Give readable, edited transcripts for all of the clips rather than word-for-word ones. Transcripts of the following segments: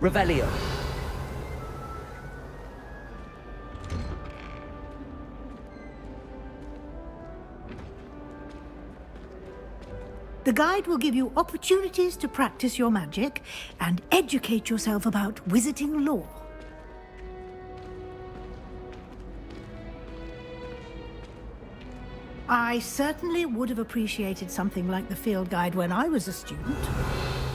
Revelio. The guide will give you opportunities to practice your magic and educate yourself about wizarding lore. I certainly would have appreciated something like the field guide when I was a student.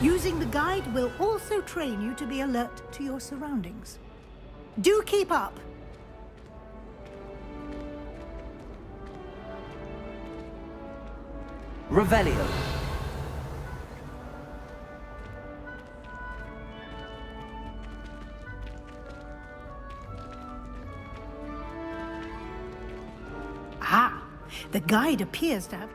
Using the guide will also train you to be alert to your surroundings. Do keep up! Revelio. Ah, the guide appears to have...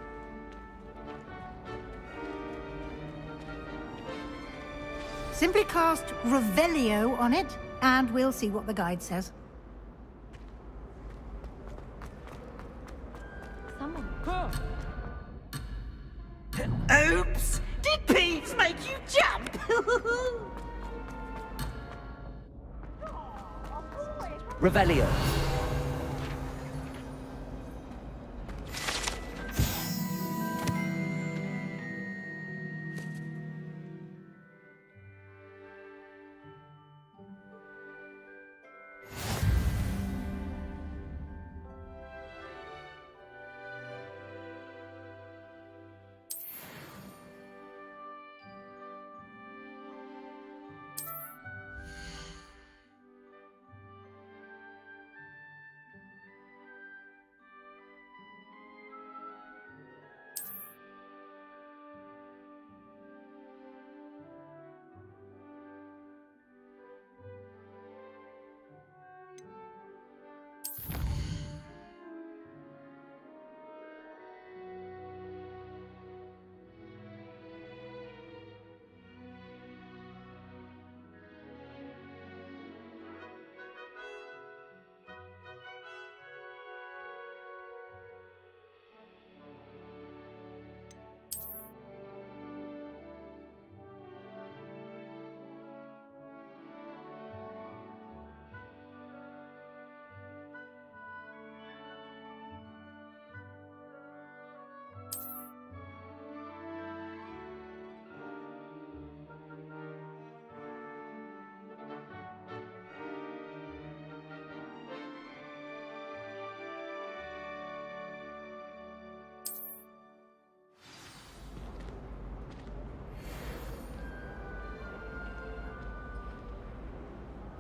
Simply cast Revelio on it, and we'll see what the guide says. Oops! Did Peeves make you jump? Revelio.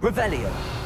Revelio.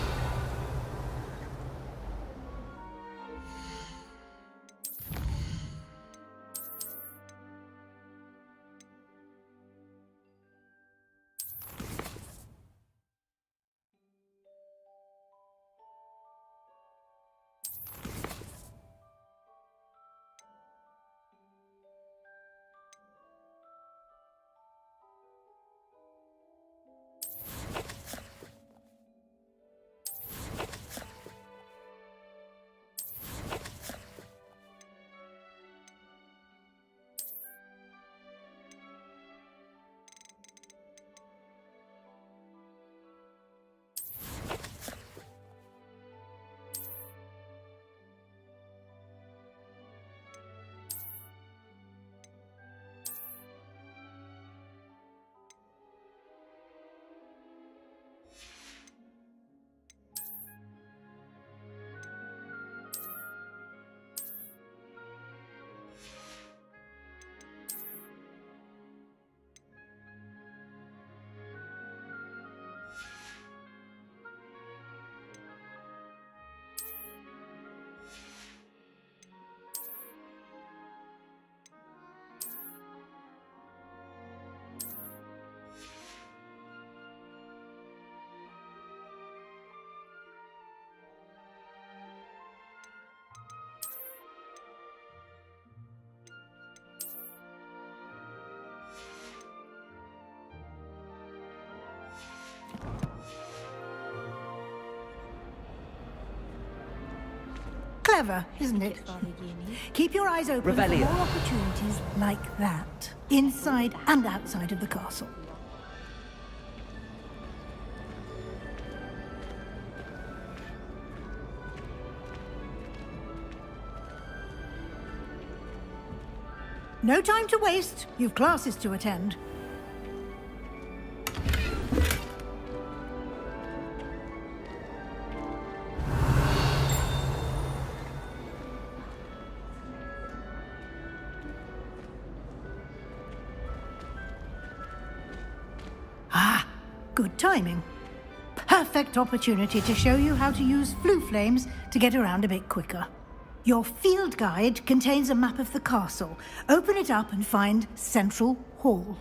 Clever, isn't it? Keep your eyes open for Revelio. more opportunities like that, inside and outside of the castle. No time to waste. You've classes to attend. Ah, good timing. Perfect opportunity to show you how to use flue flames to get around a bit quicker. Your field guide contains a map of the castle. Open it up and find Central Hall.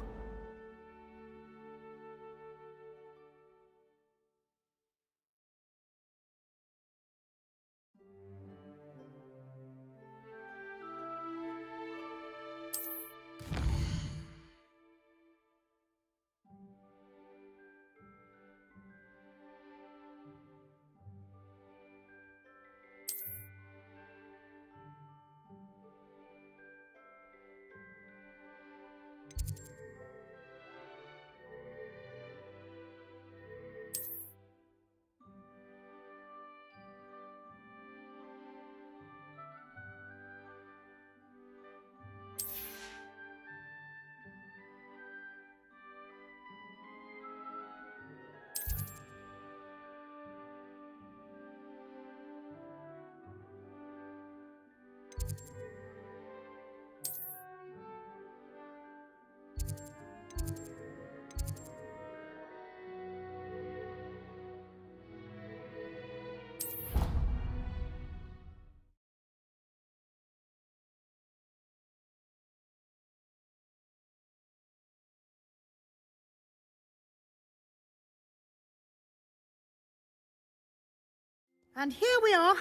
And here we are.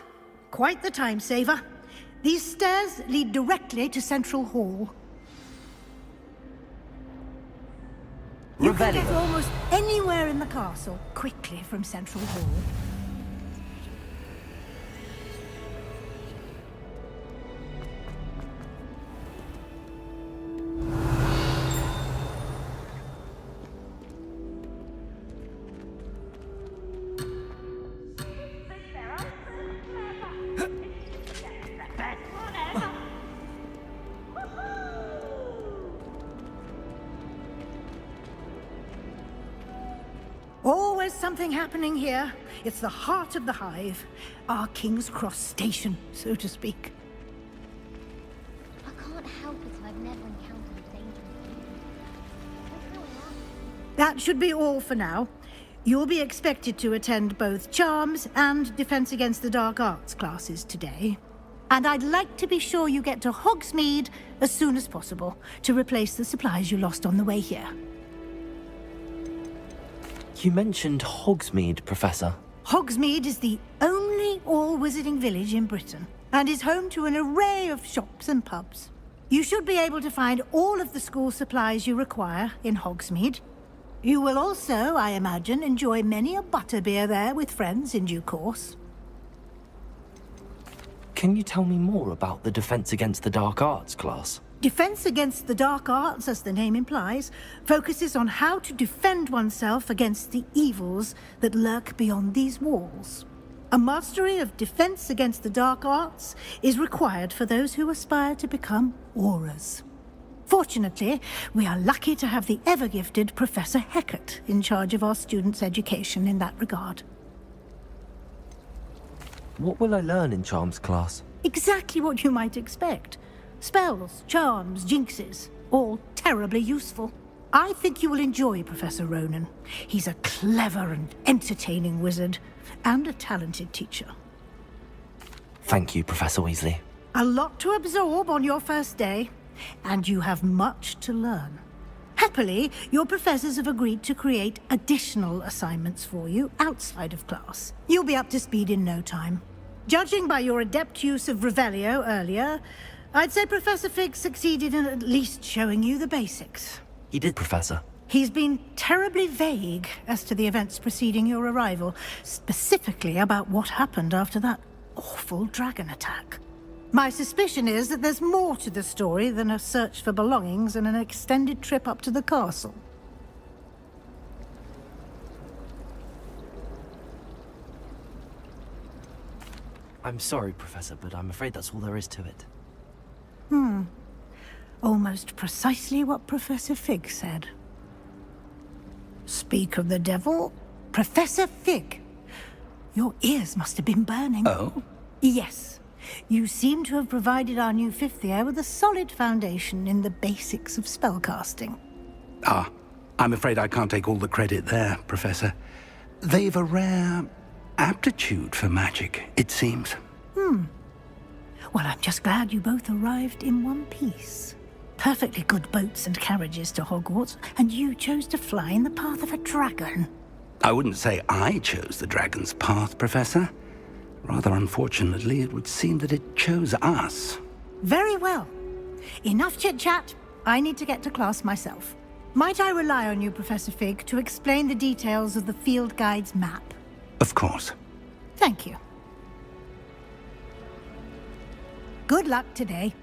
Quite the time saver. These stairs lead directly to Central Hall. You can get Revelio. almost anywhere in the castle quickly from Central Hall. Always something happening here. It's the heart of the hive. Our King's Cross station, so to speak. I can't help it if I've never encountered a dangerous being. That should be all for now. You'll be expected to attend both Charms and Defense Against the Dark Arts classes today. And I'd like to be sure you get to Hogsmeade as soon as possible to replace the supplies you lost on the way here. You mentioned Hogsmeade, Professor. Hogsmeade is the only all-wizarding village in Britain and is home to an array of shops and pubs. You should be able to find all of the school supplies you require in Hogsmeade. You will also, I imagine, enjoy many a butterbeer there with friends in due course. Can you tell me more about the Defense Against the Dark Arts class? Defense Against the Dark Arts, as the name implies, focuses on how to defend oneself against the evils that lurk beyond these walls. A mastery of Defense Against the Dark Arts is required for those who aspire to become Aurors. Fortunately, we are lucky to have the ever-gifted Professor Hecat in charge of our students' education in that regard. What will I learn in Charms class? Exactly what you might expect. Spells, charms, jinxes, all terribly useful. I think you will enjoy Professor Ronan. He's a clever and entertaining wizard, and a talented teacher. Thank you, Professor Weasley. A lot to absorb on your first day, and you have much to learn. Happily, your professors have agreed to create additional assignments for you outside of class. You'll be up to speed in no time. Judging by your adept use of Revelio earlier, I'd say Professor Fig succeeded in at least showing you the basics. He did, Professor. He's been terribly vague as to the events preceding your arrival, specifically about what happened after that awful dragon attack. My suspicion is that there's more to the story than a search for belongings and an extended trip up to the castle. I'm sorry, Professor, but I'm afraid that's all there is to it. Almost precisely what Professor Fig said. Speak of the devil, Professor Fig. Your ears must have been burning. Oh? Yes. You seem to have provided our new fifth year with a solid foundation in the basics of spellcasting. Ah, I'm afraid I can't take all the credit there, Professor. They've a rare aptitude for magic, it seems. Well, I'm just glad you both arrived in one piece. Perfectly good boats and carriages to Hogwarts, and you chose to fly in the path of a dragon. I wouldn't say I chose the dragon's path, Professor. Rather unfortunately, it would seem that it chose us. Very well. Enough chit-chat. I need to get to class myself. Might I rely on you, Professor Fig, to explain the details of the field guide's map? Of course. Thank you. Good luck today.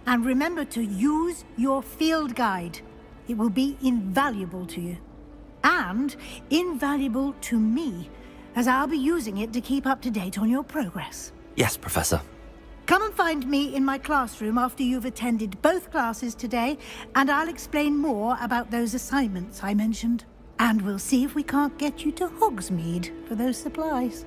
And remember to use your field guide. It will be invaluable to you. And invaluable to me, as I'll be using it to keep up to date on your progress. Yes, Professor. Come and find me in my classroom after you've attended both classes today, and I'll explain more about those assignments I mentioned. And we'll see if we can't get you to Hogsmeade for those supplies.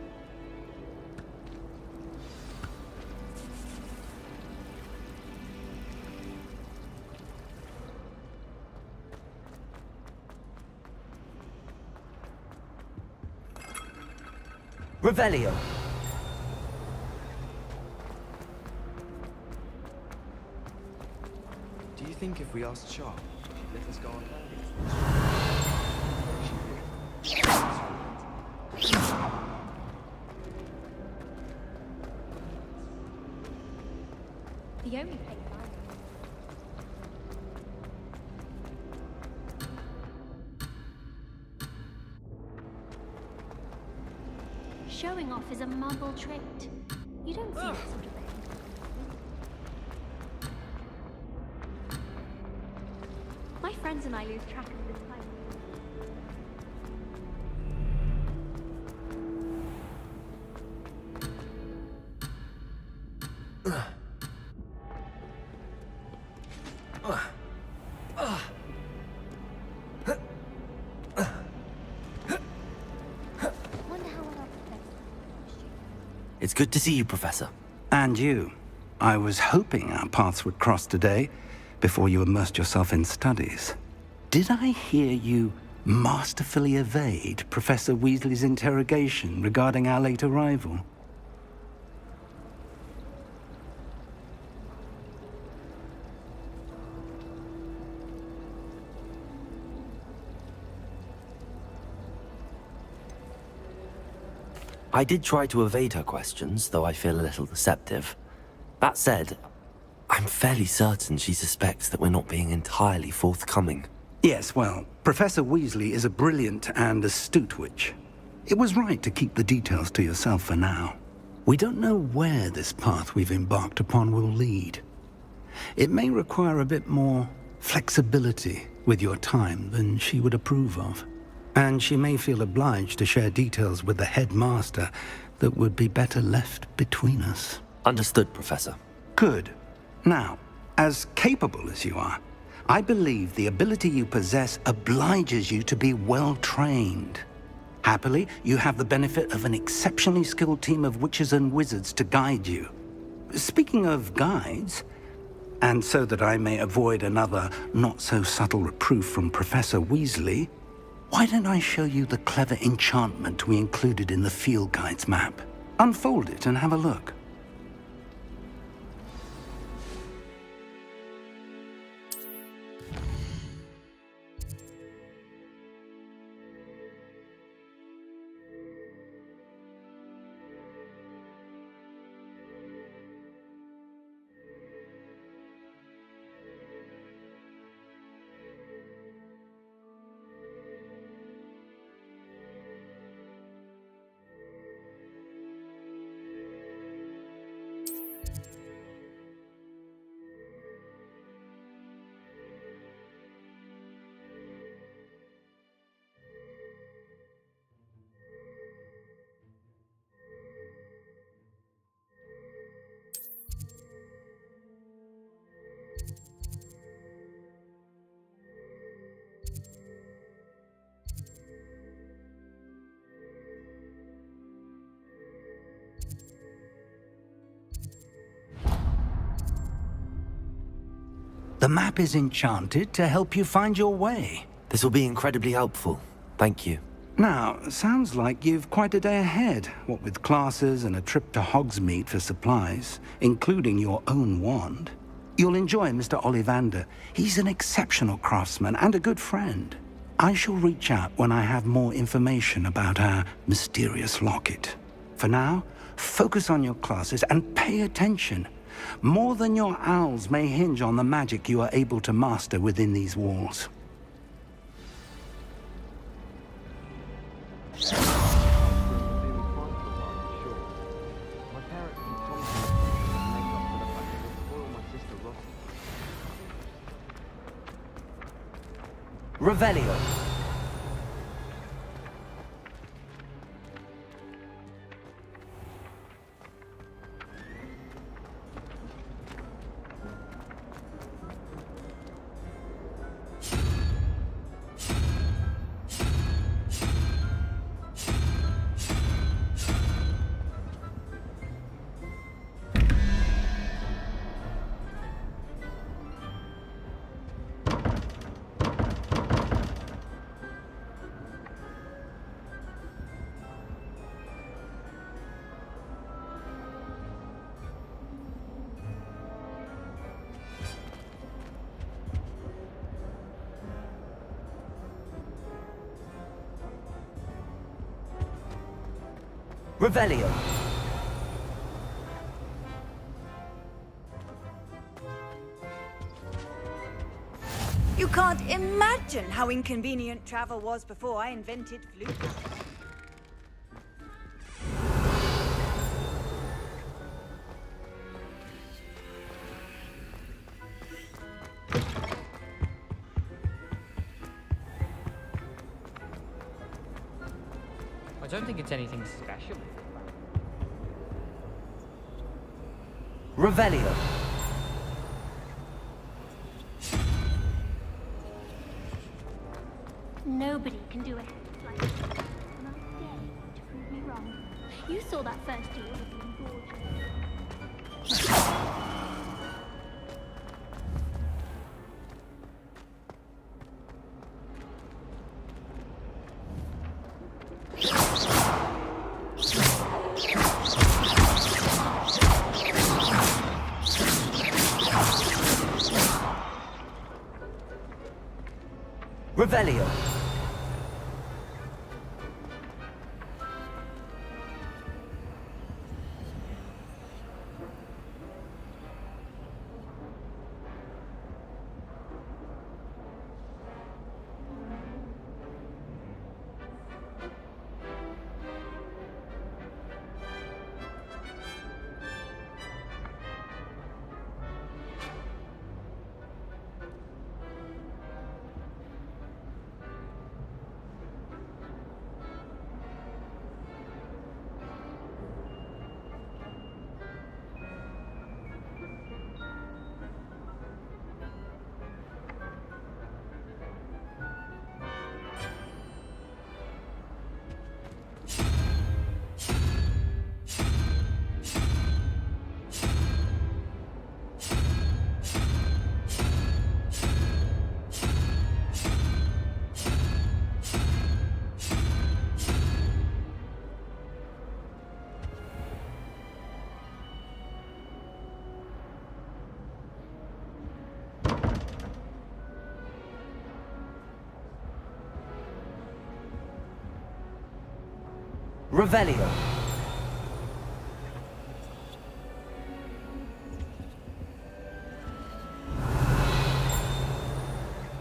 Revelio. Do you think if we asked Sharp, she'd let us go on her? The only place I know. Showing off is a muggle trait. You don't see that sort of thing. My friends and I lose track of the time. Wonder how well It's good to see you, Professor. And you. I was hoping our paths would cross today, before you immersed yourself in studies. Did I hear you masterfully evade Professor Weasley's interrogation regarding our late arrival? I did try to evade her questions, though I feel a little deceptive. That said, I'm fairly certain she suspects that we're not being entirely forthcoming. Yes, well, Professor Weasley is a brilliant and astute witch. It was right to keep the details to yourself for now. We don't know where this path we've embarked upon will lead. It may require a bit more flexibility with your time than she would approve of. And she may feel obliged to share details with the headmaster that would be better left between us. Understood, Professor. Good. Now, as capable as you are, I believe the ability you possess obliges you to be well trained. Happily, you have the benefit of an exceptionally skilled team of witches and wizards to guide you. Speaking of guides, and so that I may avoid another not-so-subtle reproof from Professor Weasley, why don't I show you the clever enchantment we included in the field guide's map? Unfold it and have a look. The map is enchanted to help you find your way. This will be incredibly helpful. Thank you. Now, sounds like you've quite a day ahead, what with classes and a trip to Hogsmeade for supplies, including your own wand. You'll enjoy Mr. Ollivander. He's an exceptional craftsman and a good friend. I shall reach out when I have more information about our mysterious locket. For now, focus on your classes and pay attention. More than your owls may hinge on the magic you are able to master within these walls. Revelio. Revelio. You can't imagine how inconvenient travel was before I invented flute. I don't think it's anything special. Revelio. Nobody can do a hex like this. And I dare you to prove me wrong. You saw that first duel as being gorgeous. Revelio. Revelio.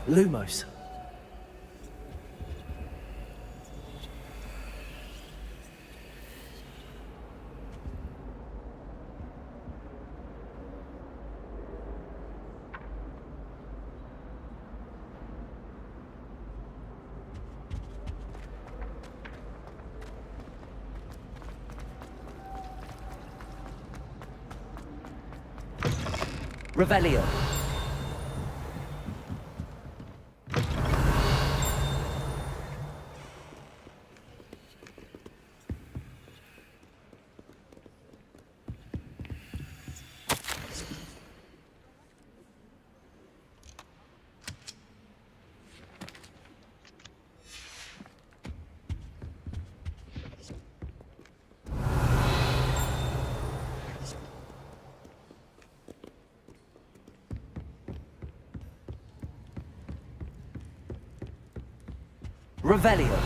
Lumos. Revelio. Revelio.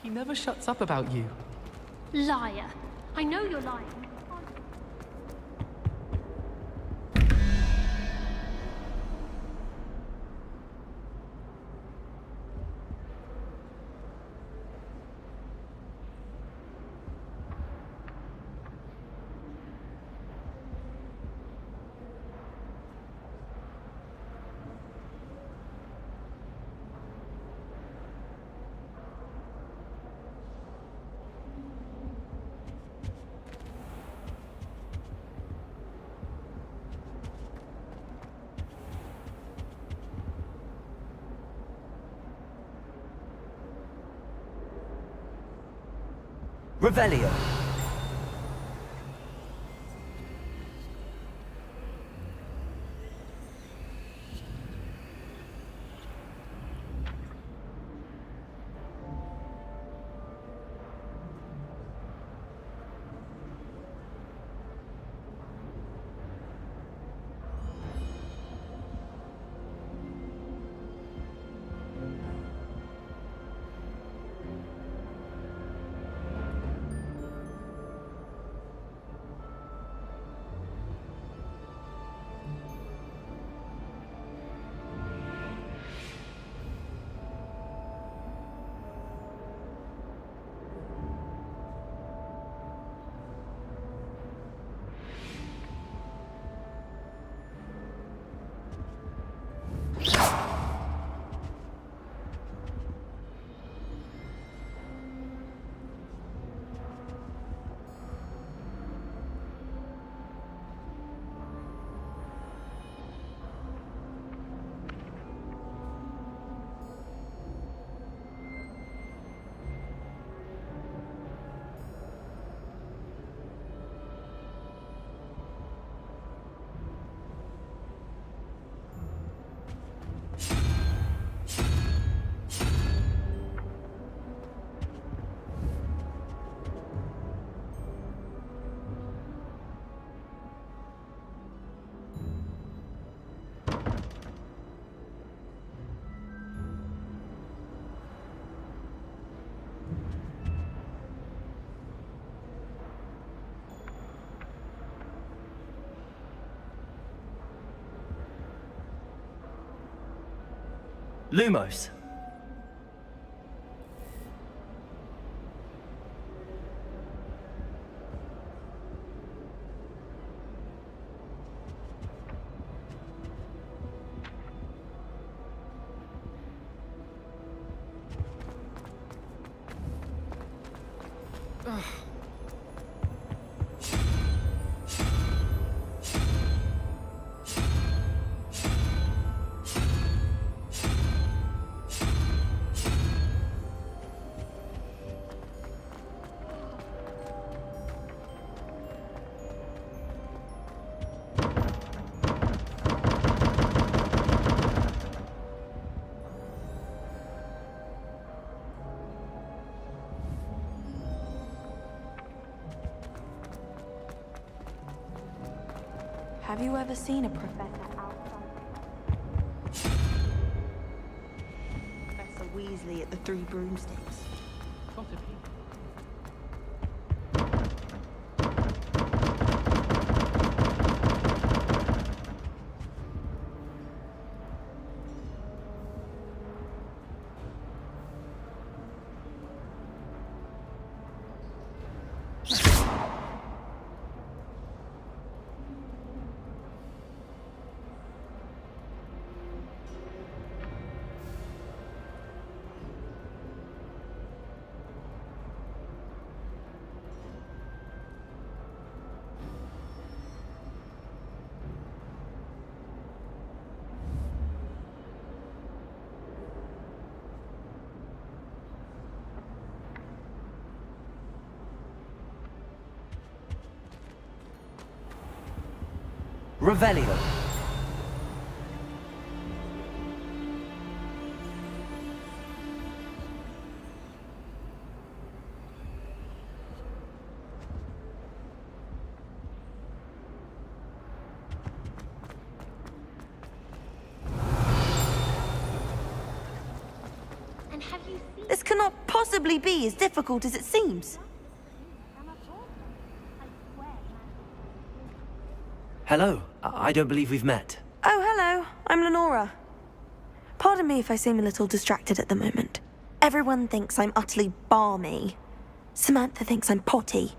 He never shuts up about you. Liar. I know you're lying. Revelio. Lumos. Have you ever seen a professor outside? Professor Weasley at the Three Broomsticks. Got a peek. Revelio. This cannot possibly be as difficult as it seems. Hello. I don't believe we've met. Oh, hello. I'm Lenora. Pardon me if I seem a little distracted at the moment. Everyone thinks I'm utterly balmy. Samantha thinks I'm potty.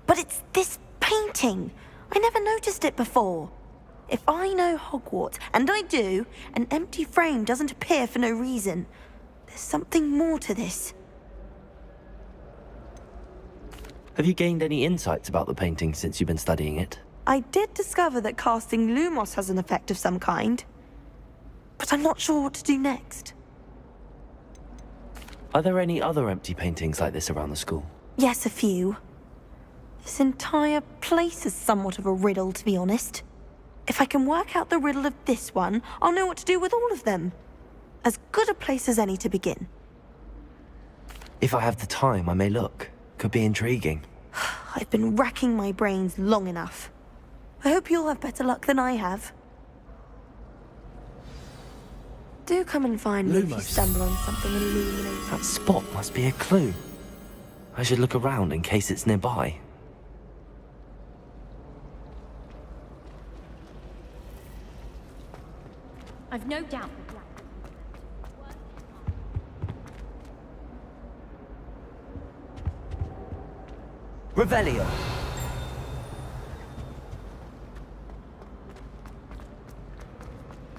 But it's this painting. I never noticed it before. If I know Hogwarts, and I do, an empty frame doesn't appear for no reason. There's something more to this. Have you gained any insights about the painting since you've been studying it? I did discover that casting Lumos has an effect of some kind. But I'm not sure what to do next. Are there any other empty paintings like this around the school? Yes, a few. This entire place is somewhat of a riddle, to be honest. If I can work out the riddle of this one, I'll know what to do with all of them. As good a place as any to begin. If I have the time, I may look. Could be intriguing. I've been racking my brains long enough. I hope you'll have better luck than I have. Do come and find me if you Lumos. stumble on something illuminating. That spot must be a clue. I should look around in case it's nearby. I've no doubt. Revelio.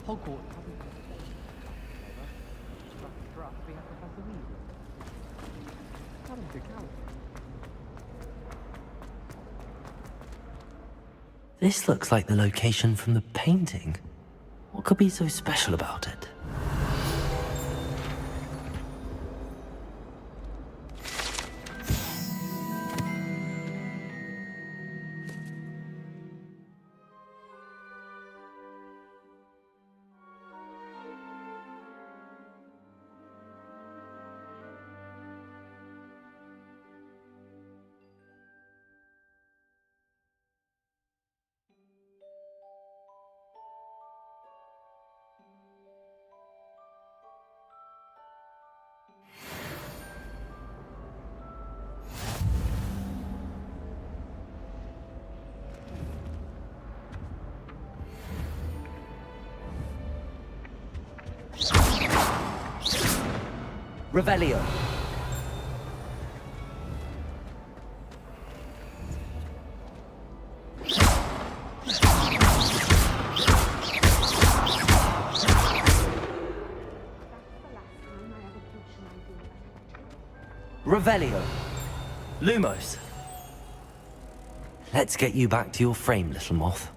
Hogwarts haven't draft we have Professor Weasley. Tell him to count. This looks like the location from the painting. What could be so special about it? Revelio. Revelio. Lumos! Let's get you back to your frame, little moth.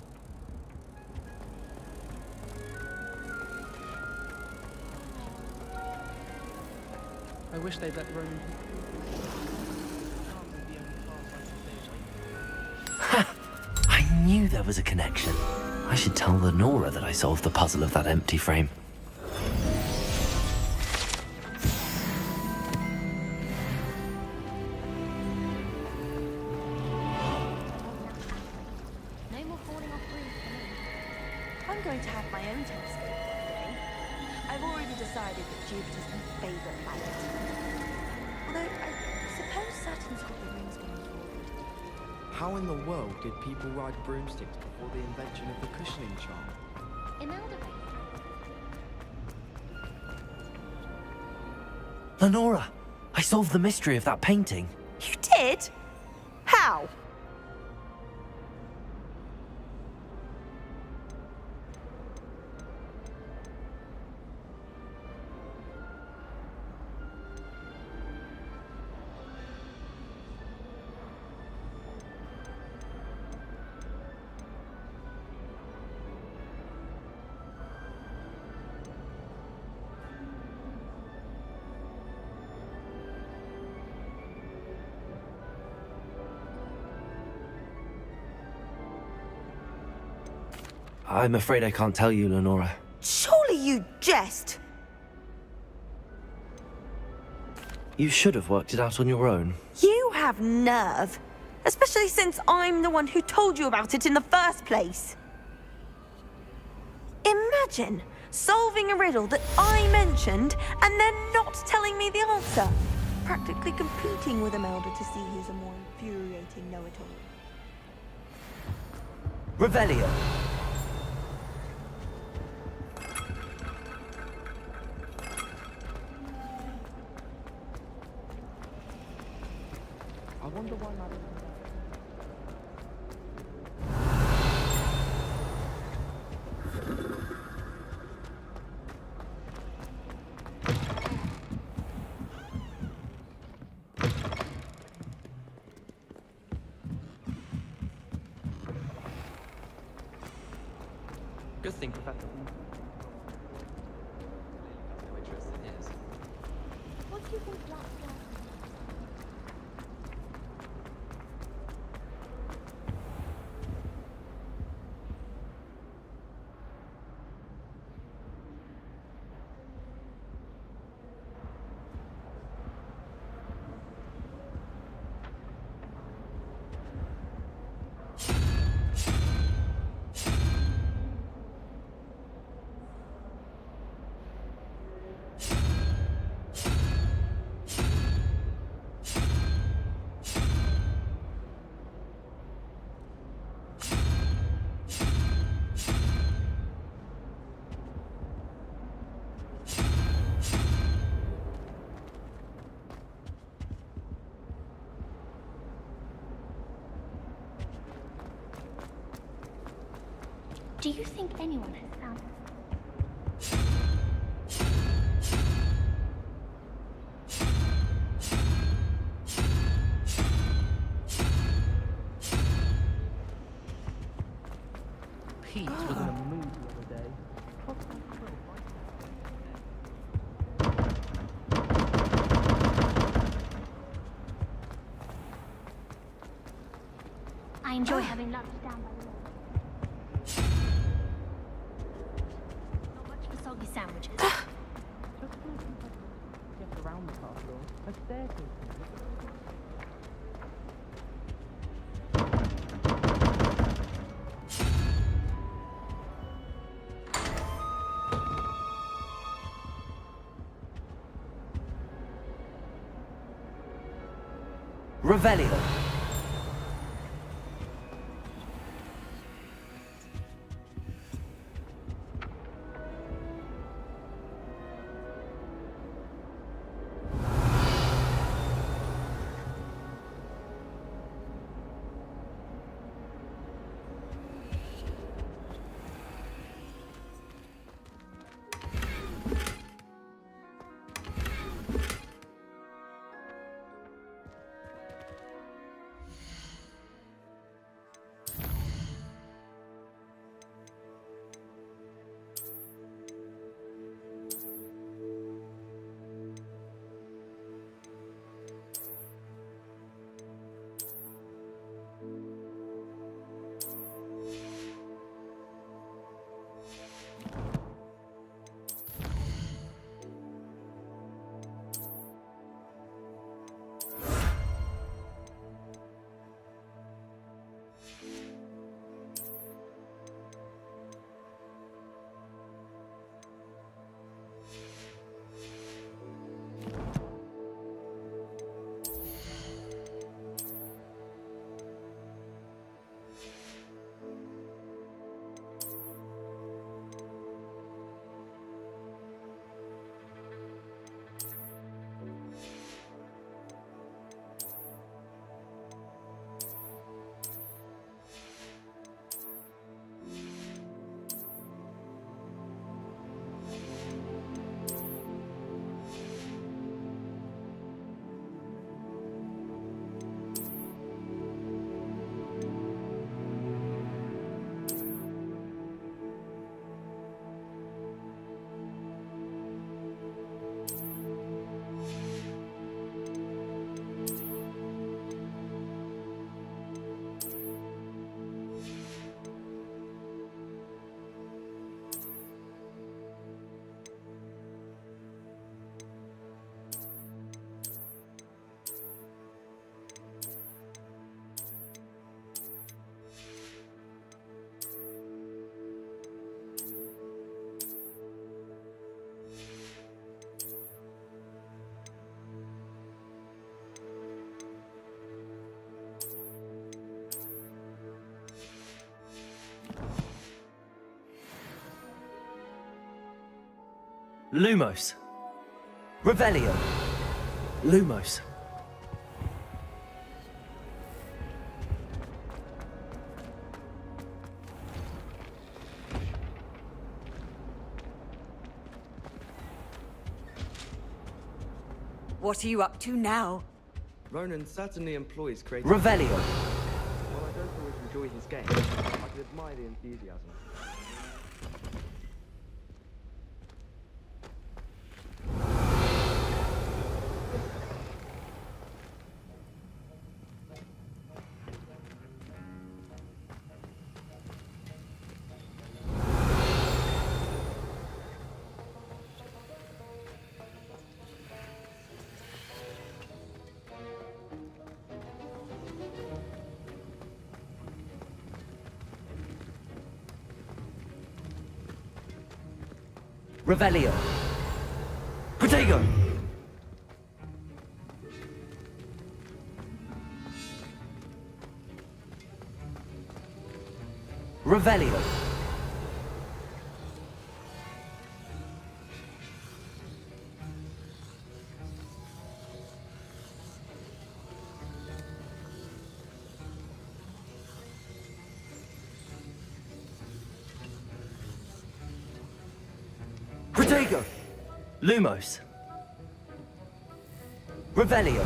I wish they'd let Roman I knew there was a connection. I should tell Lenora that I solved the puzzle of that empty frame. No more falling off roofs for me. I'm going to have my own telescope one day. I've already decided that Jupiter's my favourite planet. Although, I suppose Saturn's got the rings going forward. How in the world did people ride broomsticks before the invention of the cushioning charm? In elevators. Lenora! I solved the mystery of that painting. You did? How? I'm afraid I can't tell you, Lenora. Surely you jest. You should have worked it out on your own. You have nerve. Especially since I'm the one who told you about it in the first place. Imagine Imagine solving a riddle that I mentioned and then not telling me the answer. Practically competing with Imelda to see who's a more infuriating know-it-all. Revelio. I wonder why Madame... Good thing, Professor. No interest in his. What do you think that's like? Do you think anyone has found Pete was in a mood the other day. I enjoy having lunch down by the lake. Not much for soggy sandwiches. Just get around the castle. A staircase. Revelio. Lumos. Revelio. Lumos. What are you up to now? Ronan certainly employs creative... Revelio. While I don't always enjoy his game, I can admire the enthusiasm. Revelio. Protego. Revelio. Protego. Lumos. Revelio.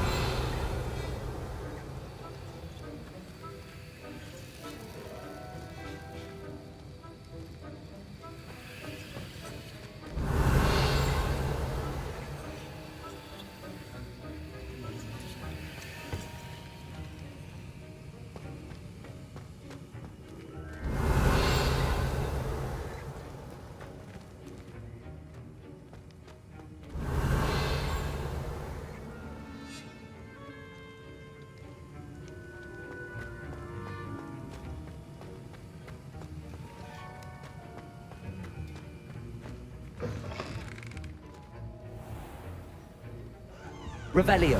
Revelio.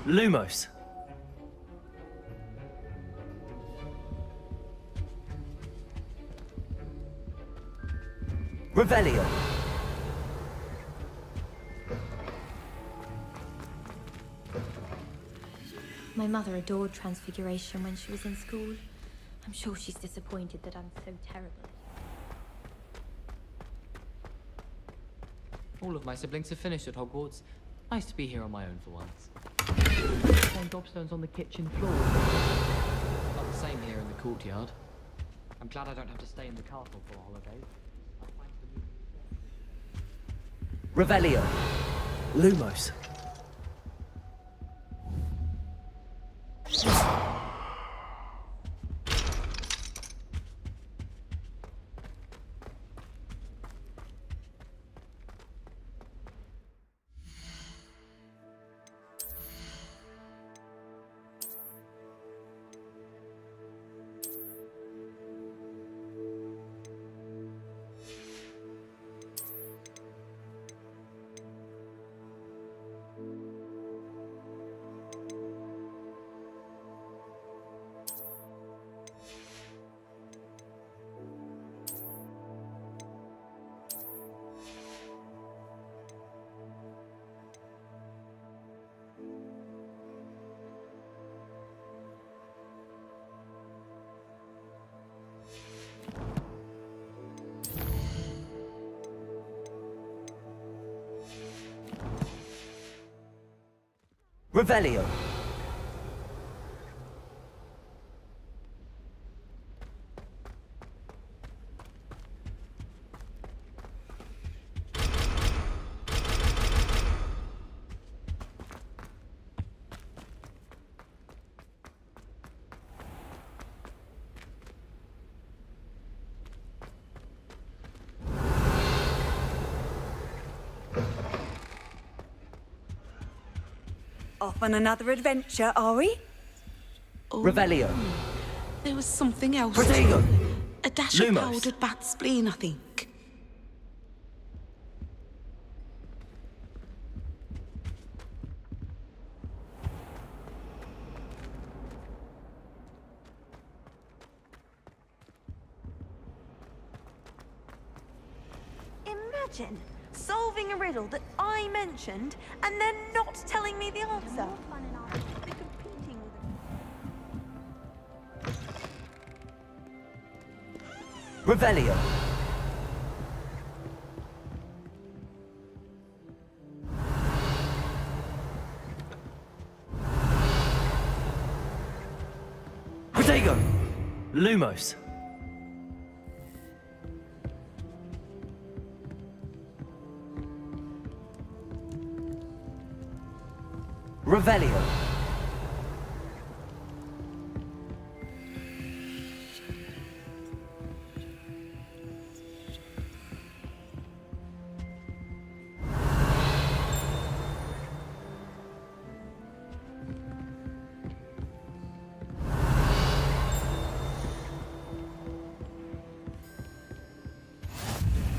Lumos. Revelio. My mother adored Transfiguration when she was in school. I'm sure she's disappointed that I'm so terrible. All of my siblings have finished at Hogwarts. Nice to be here on my own for once. Found gobstones on the kitchen floor. Not the same here in the courtyard. I'm glad I don't have to stay in the castle for a holiday. I'll find the Revelio. Lumos. Revelio. Off on another adventure, are we? Revelio. There was something else. Protego. A dash Lumos. of powdered bat spleen, I think. Imagine solving a riddle that I mentioned and then not telling me the answer. More fun in our Competing with Revelio. Protego. Lumos. Revelio.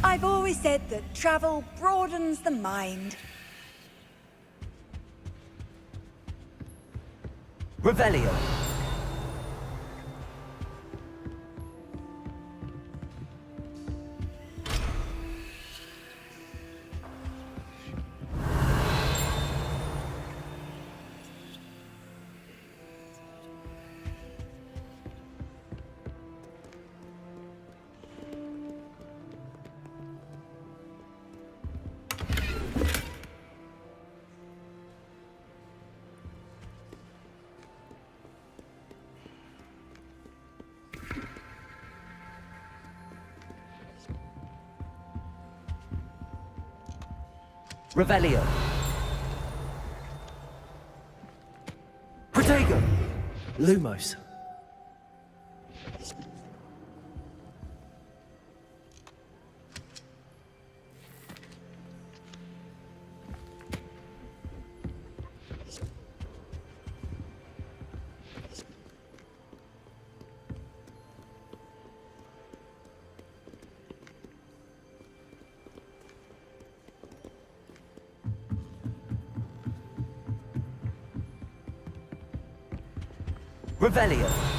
I've always said that travel broadens the mind. Revelio. Revelio. Protego. Lumos. Revelio.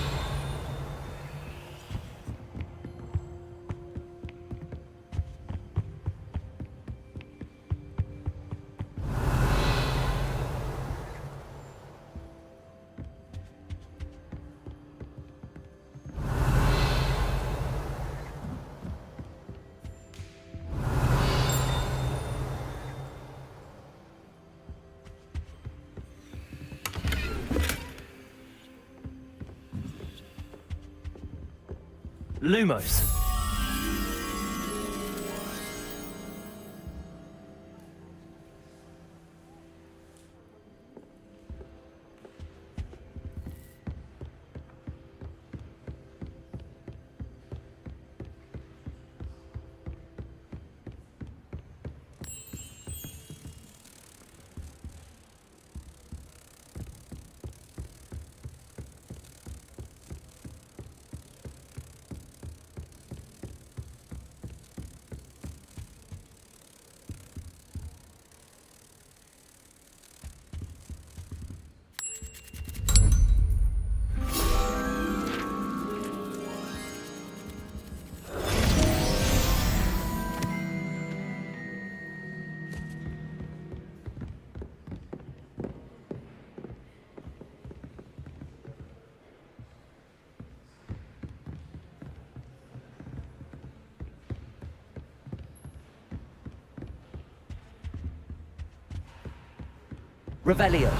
Lumos. Revelio.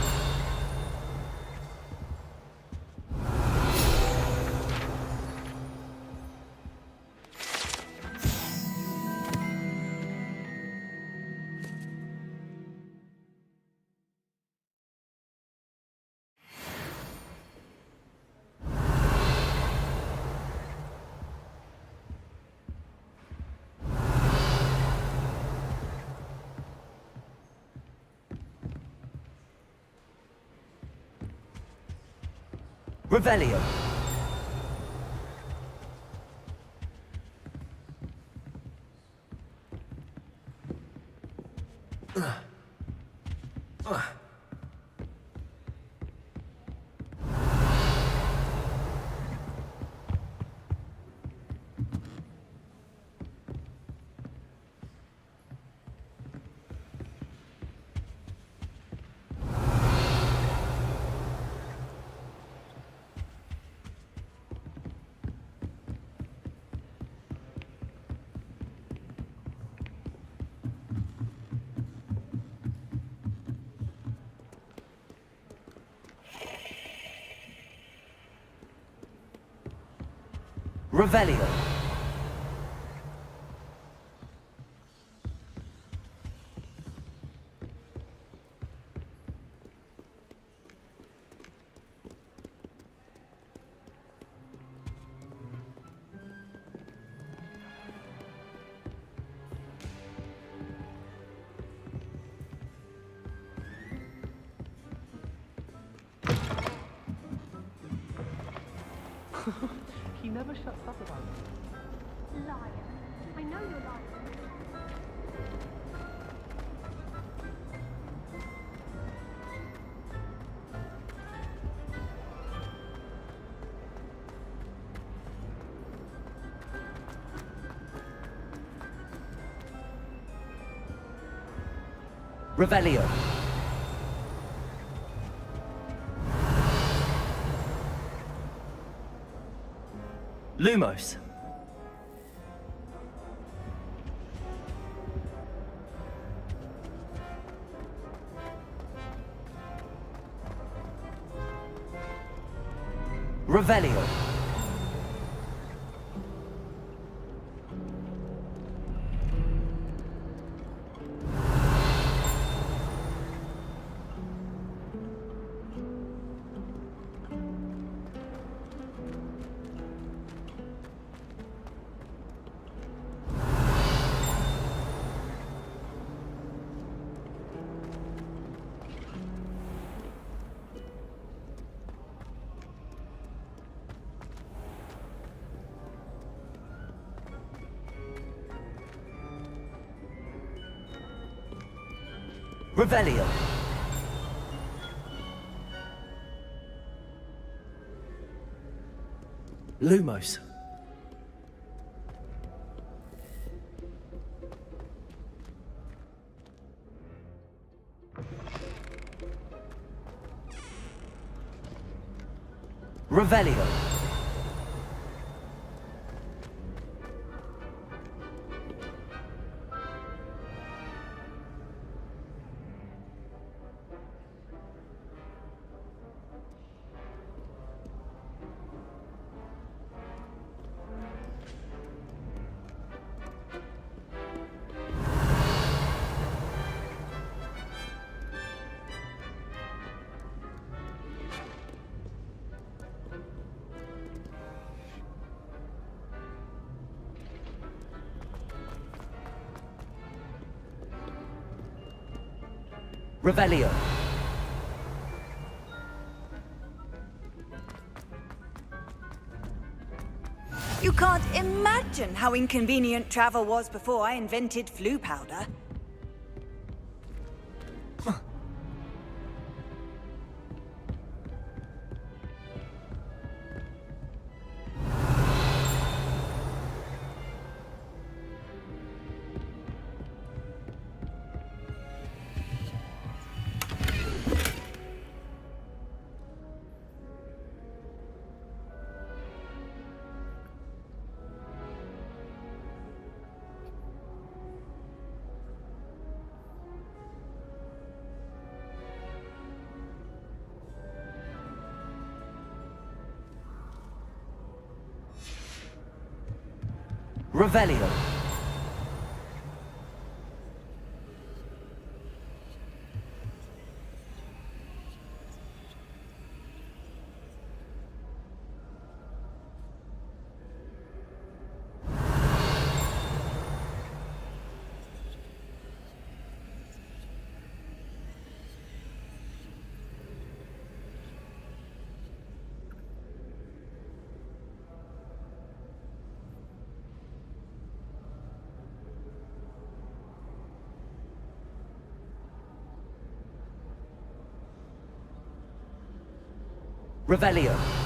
Revelio. Revelio. He never shuts up about it. Liar. I know you're lying. Revelio. Lumos. Revelio. Revelio. Lumos. Revelio. Revelio. You can't imagine how inconvenient travel was before I invented flu powder. Revelio. Revelio.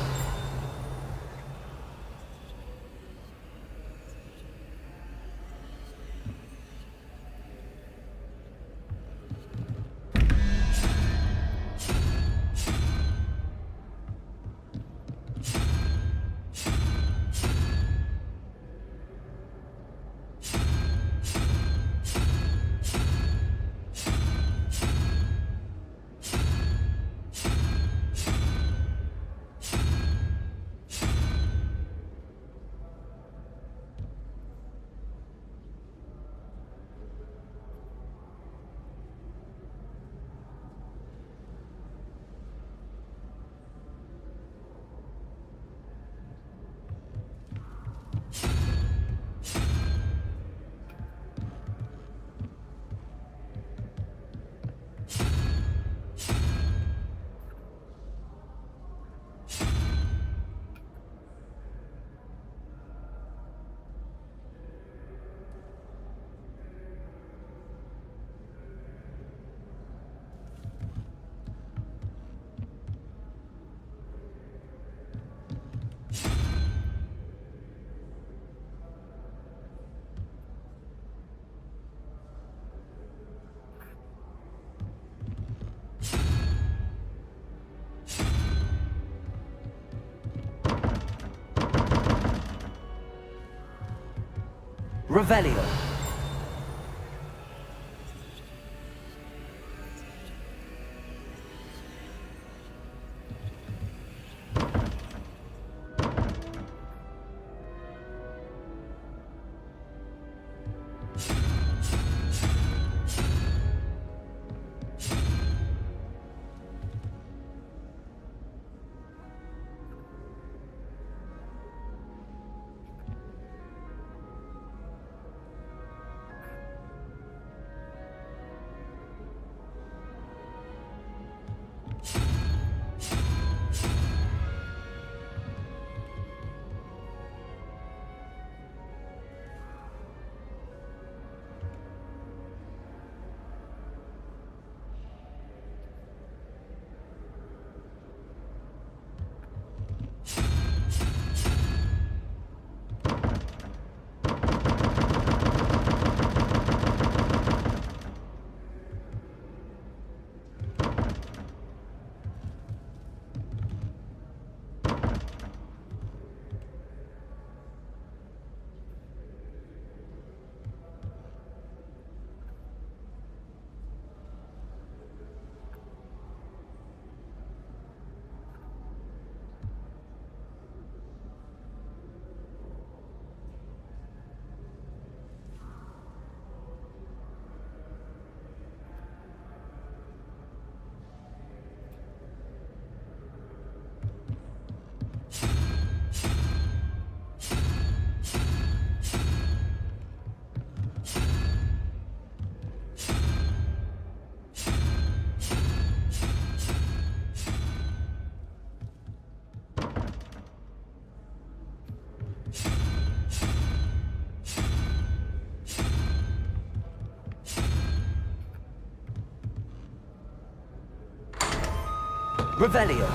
Revelio. Revelio.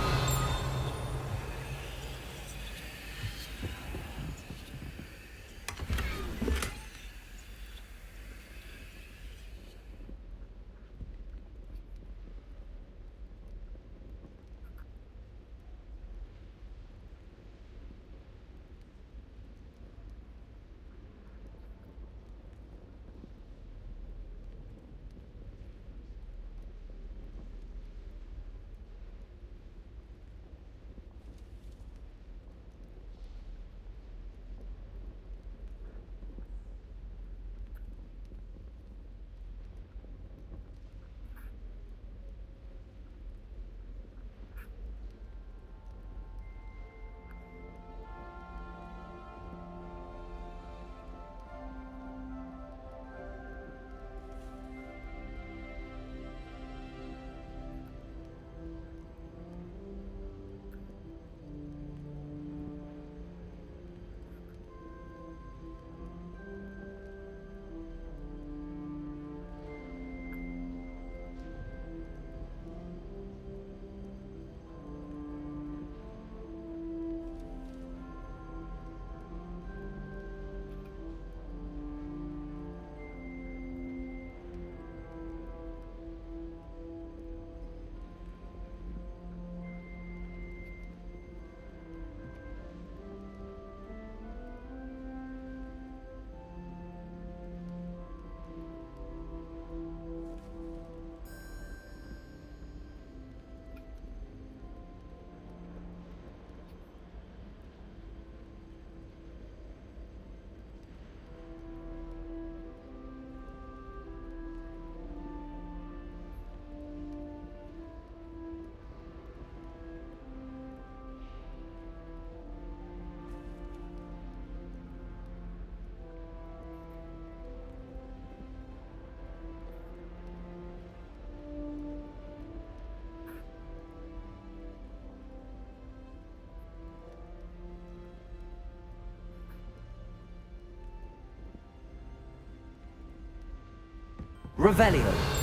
Revelio.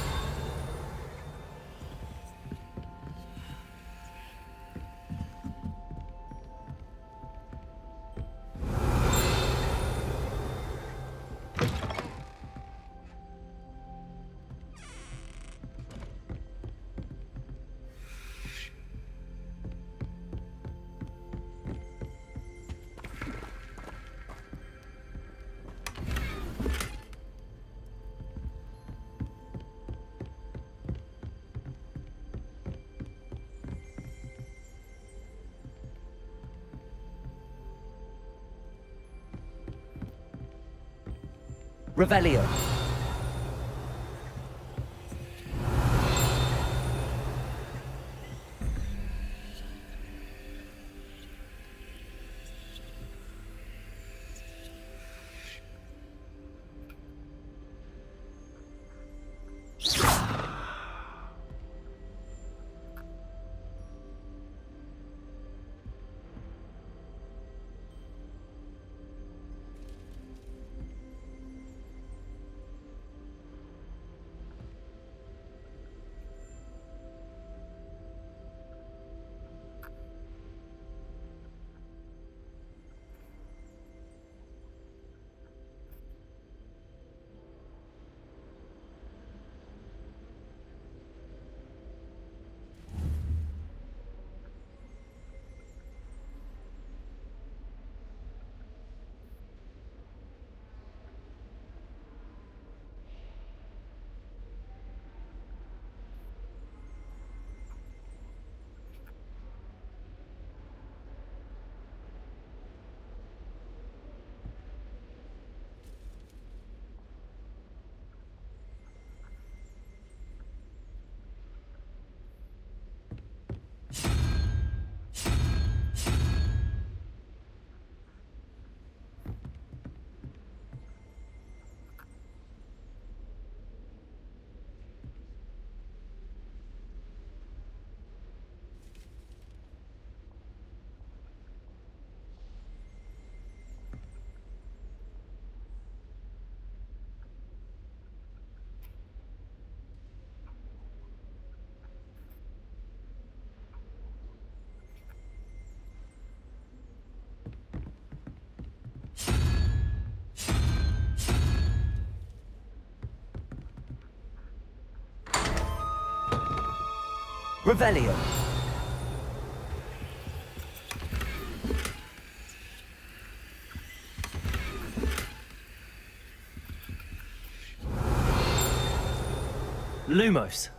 Revelio. Revelio. Lumos.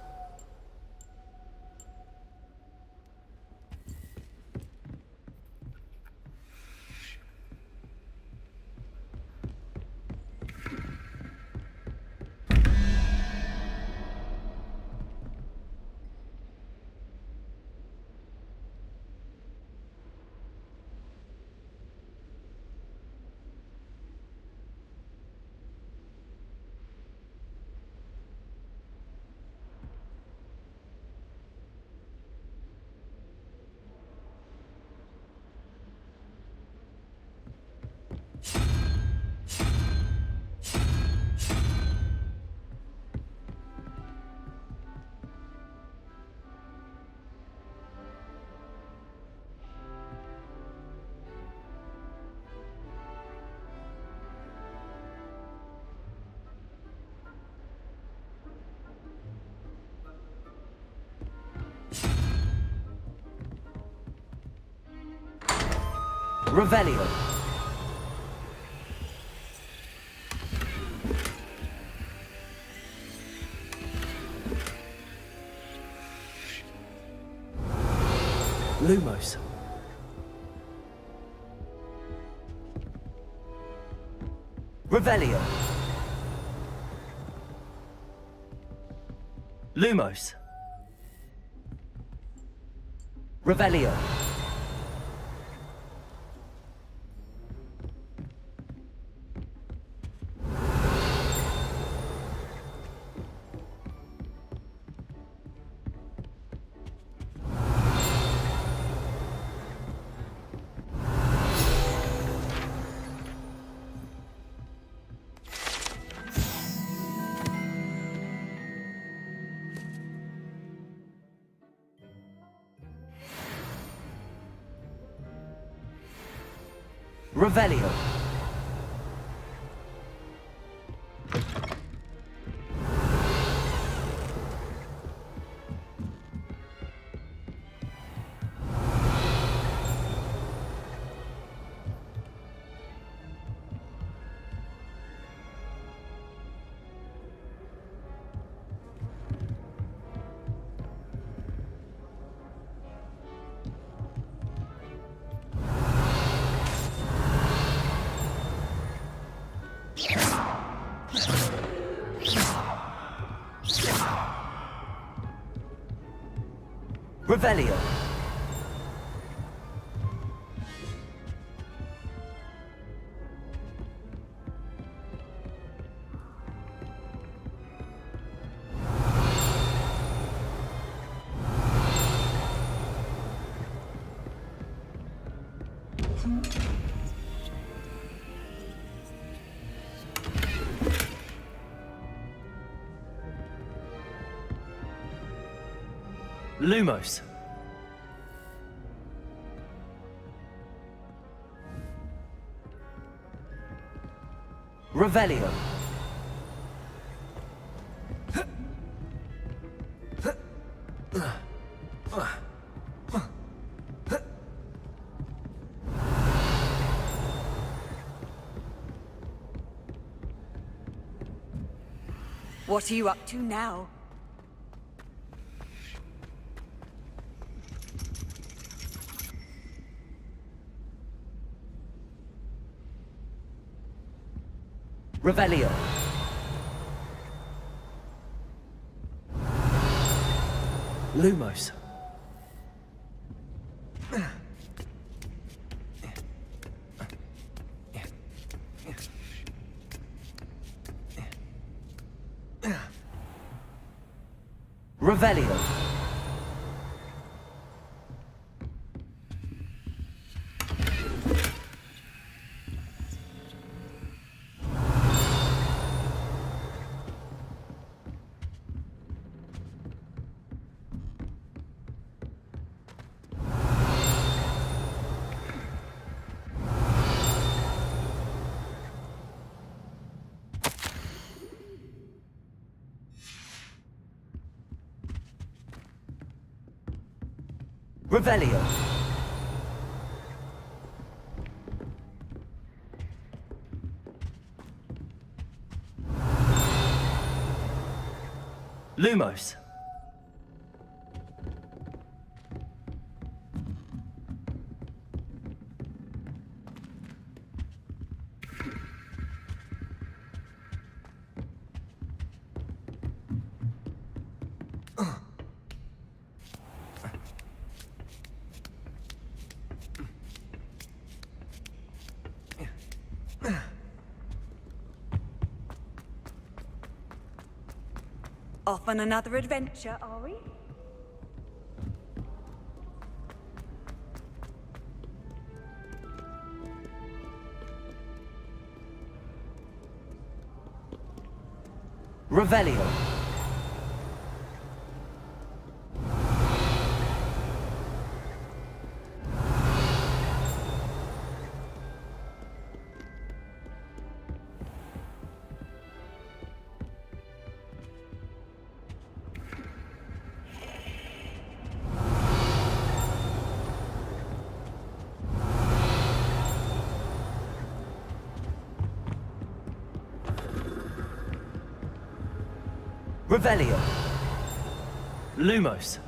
Revelio. Lumos. Revelio. Lumos. Revelio. Revelio. Revelio. Lumos. Revelio. What are you up to now? Revelio. Lumos. Revelio. Revelio. Lumos. Off on another adventure, are we? Revelio. Revelio. Lumos.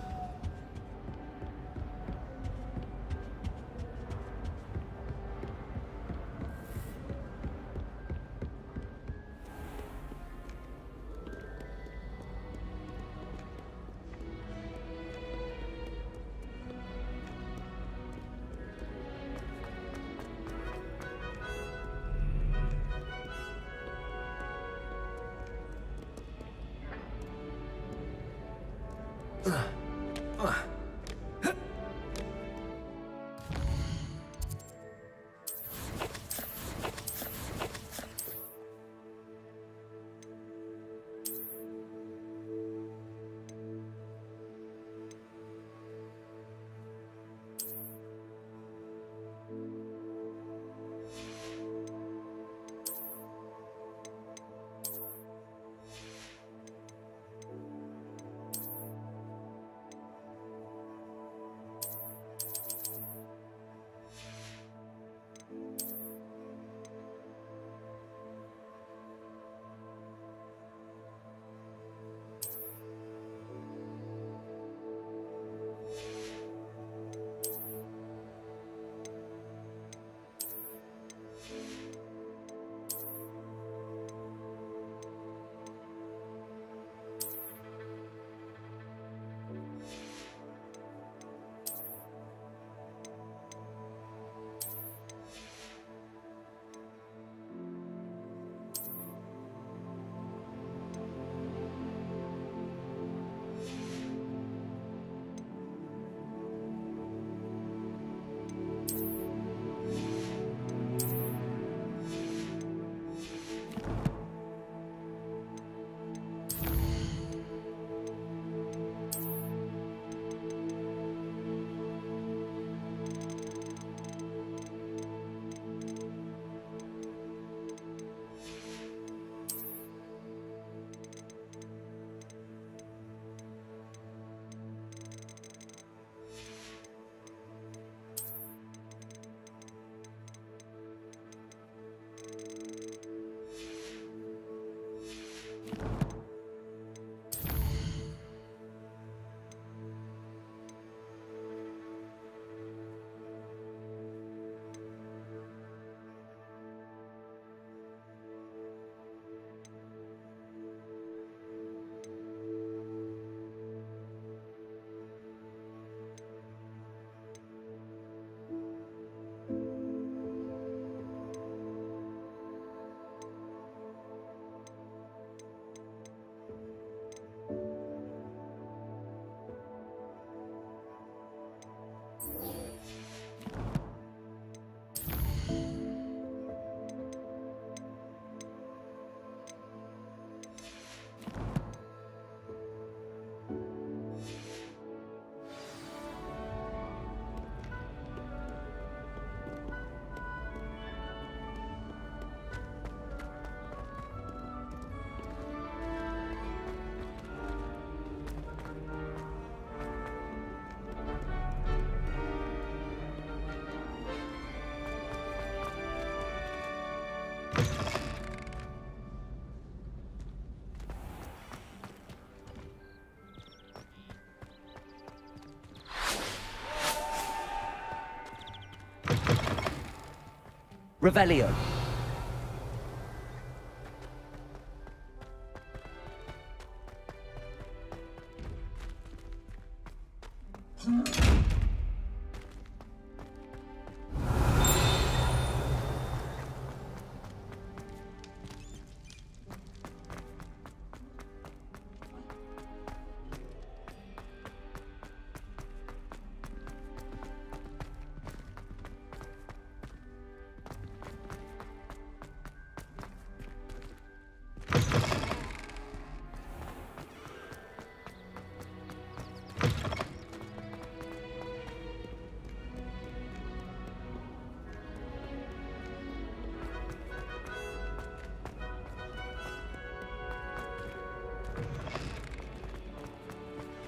Revelio.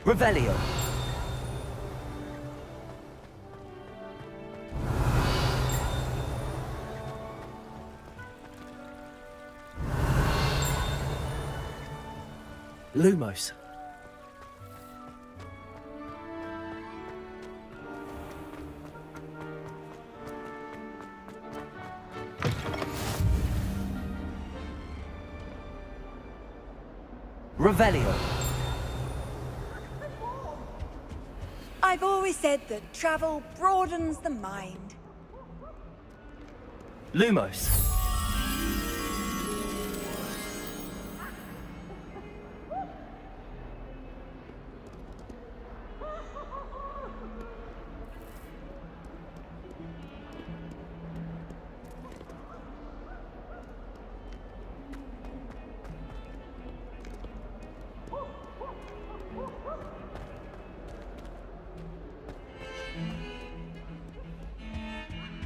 Revelio. Lumos. Revelio. I've always said that travel broadens the mind. Lumos.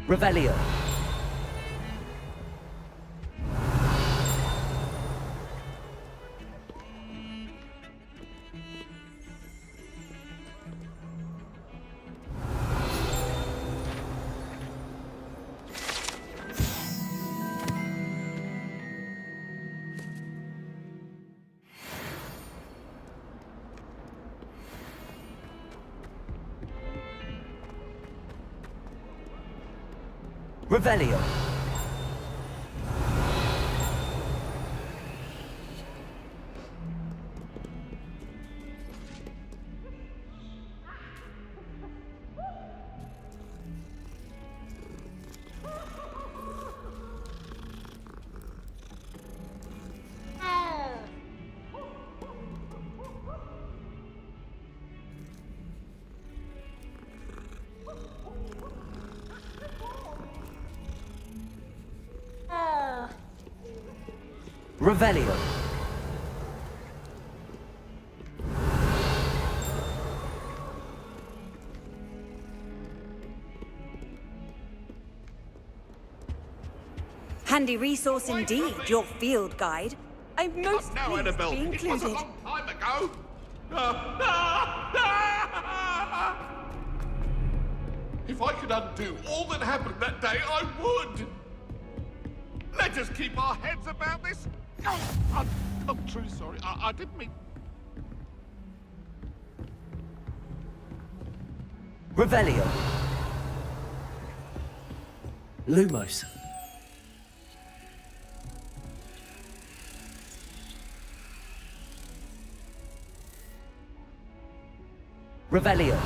Revelio. Revelio. Revelio. Handy resource indeed, your field guide. I'm most Now, pleased to Annabelle, be it was a included. long time ago. If I could undo all that happened that day, I would. Let us keep our heads about this. Oh, I'm truly sorry. I didn't mean... Revelio. Lumos. Revelio.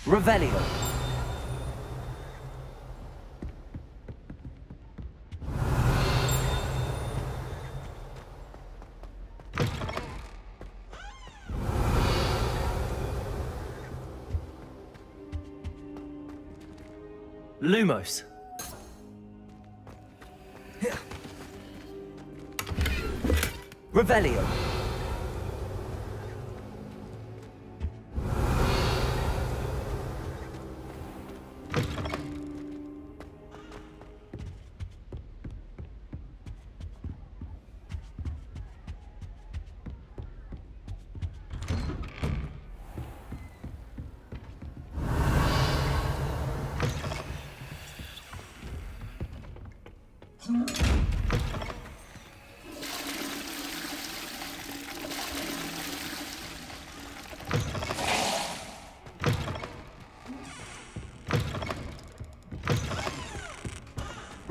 Revelio. Lumos. Revelio.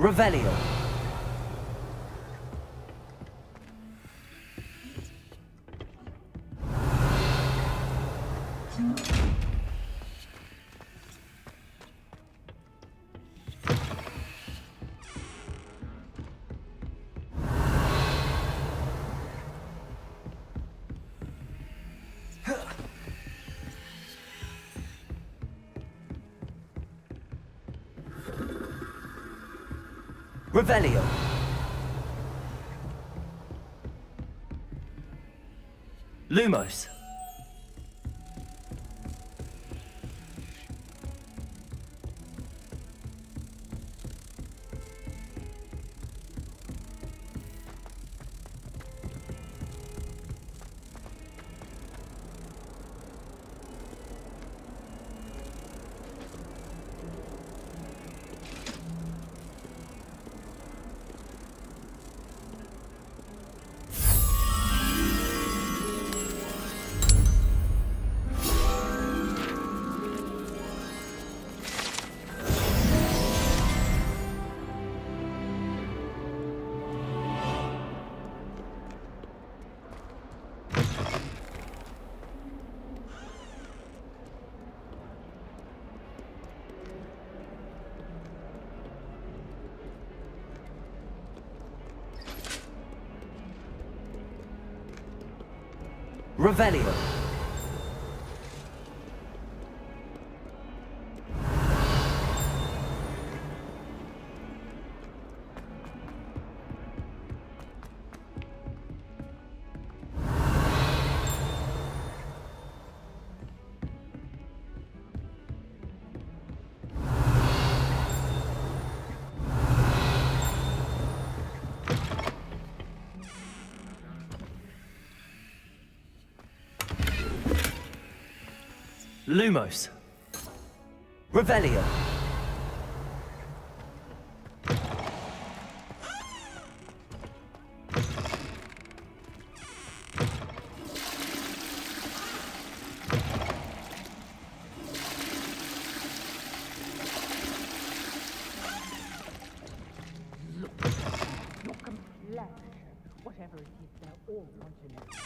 Revelio. Revelio. Lumos. Revelio. Lumos. Revelio. Whatever it is, they're all continents.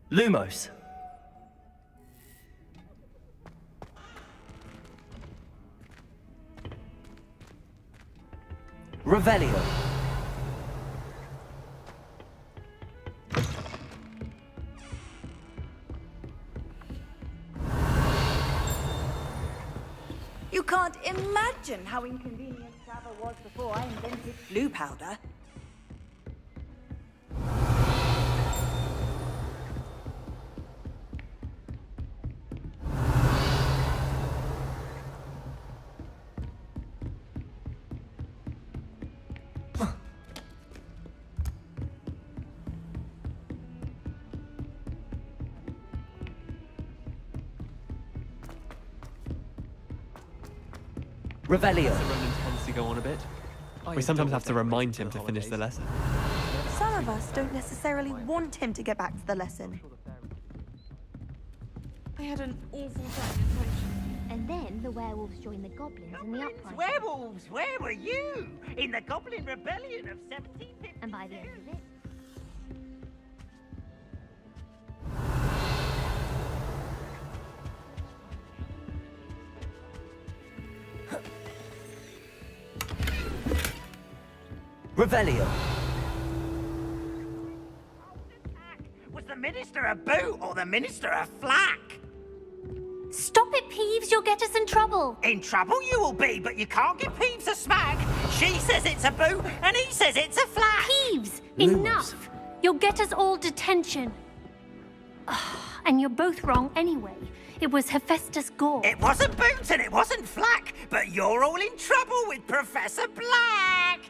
Lumos. Revelio. You can't imagine how inconvenient travel was before I invented blue powder. Revelio. Ronan tends to go on a bit. We sometimes have to remind him to finish the lesson. Some of us don't necessarily want him to get back to the lesson. I had an awful time in French. And then the werewolves joined the goblins in the uprising. Werewolves, where were you? In the Goblin Rebellion of 1750. And by the end of it, Revelio. Was the Minister a boot or the Minister a flack? stop it, Peeves, you'll get us in trouble. In trouble you will be, but you can't give Peeves a smack. She says it's a boot, and he says it's a flack. Peeves, enough. You'll get us all detention. And you're both wrong anyway. It was Hephaestus Gore. It wasn't boot and it wasn't flack, but you're all in trouble with Professor Black.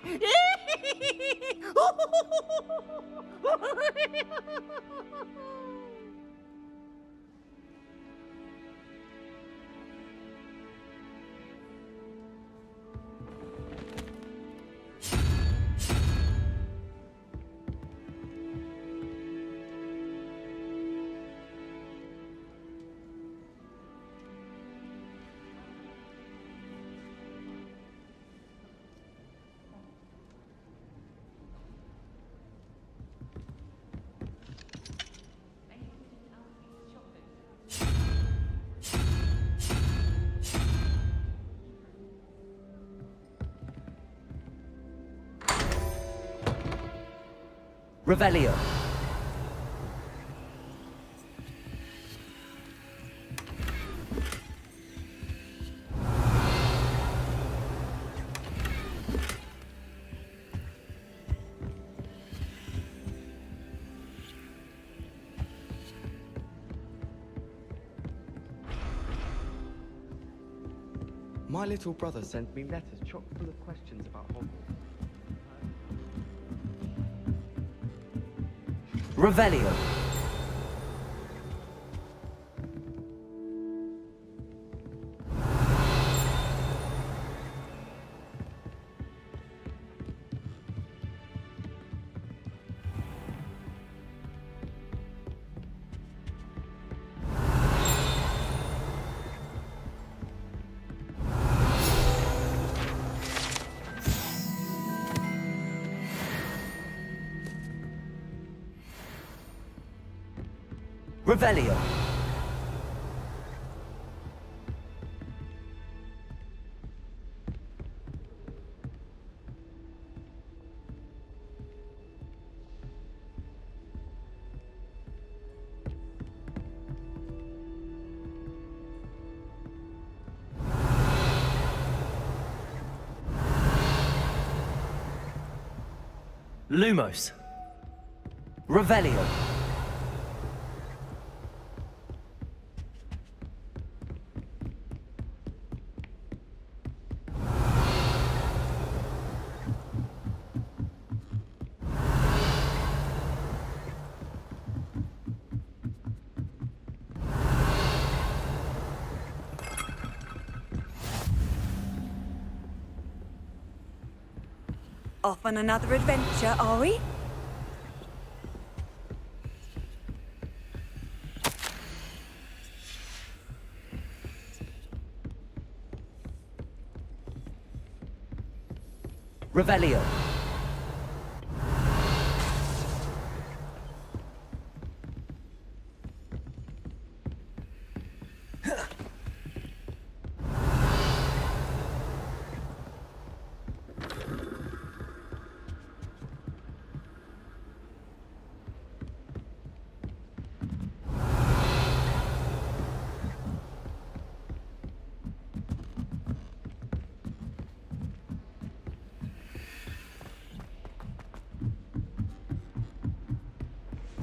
Revelio. My little brother sent me letters chock full of questions about Hogwarts. Revelio. Revelio. Lumos. Revelio. Off on another adventure, are we? Revelio.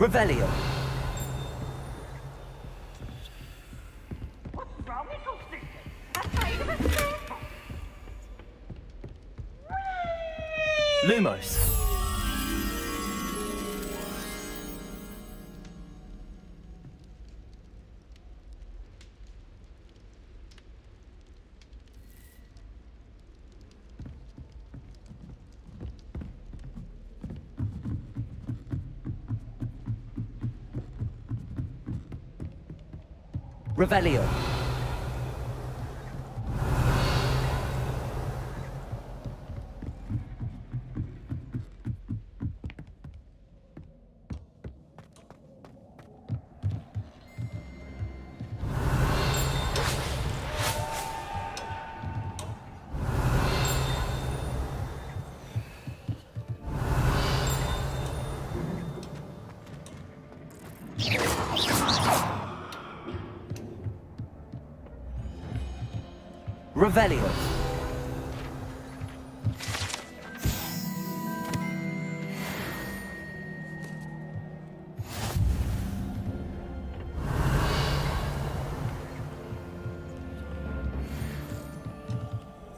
Revelio. What's wrong, little sister? Afraid of a snake? Lumos. Revelio. Revelio.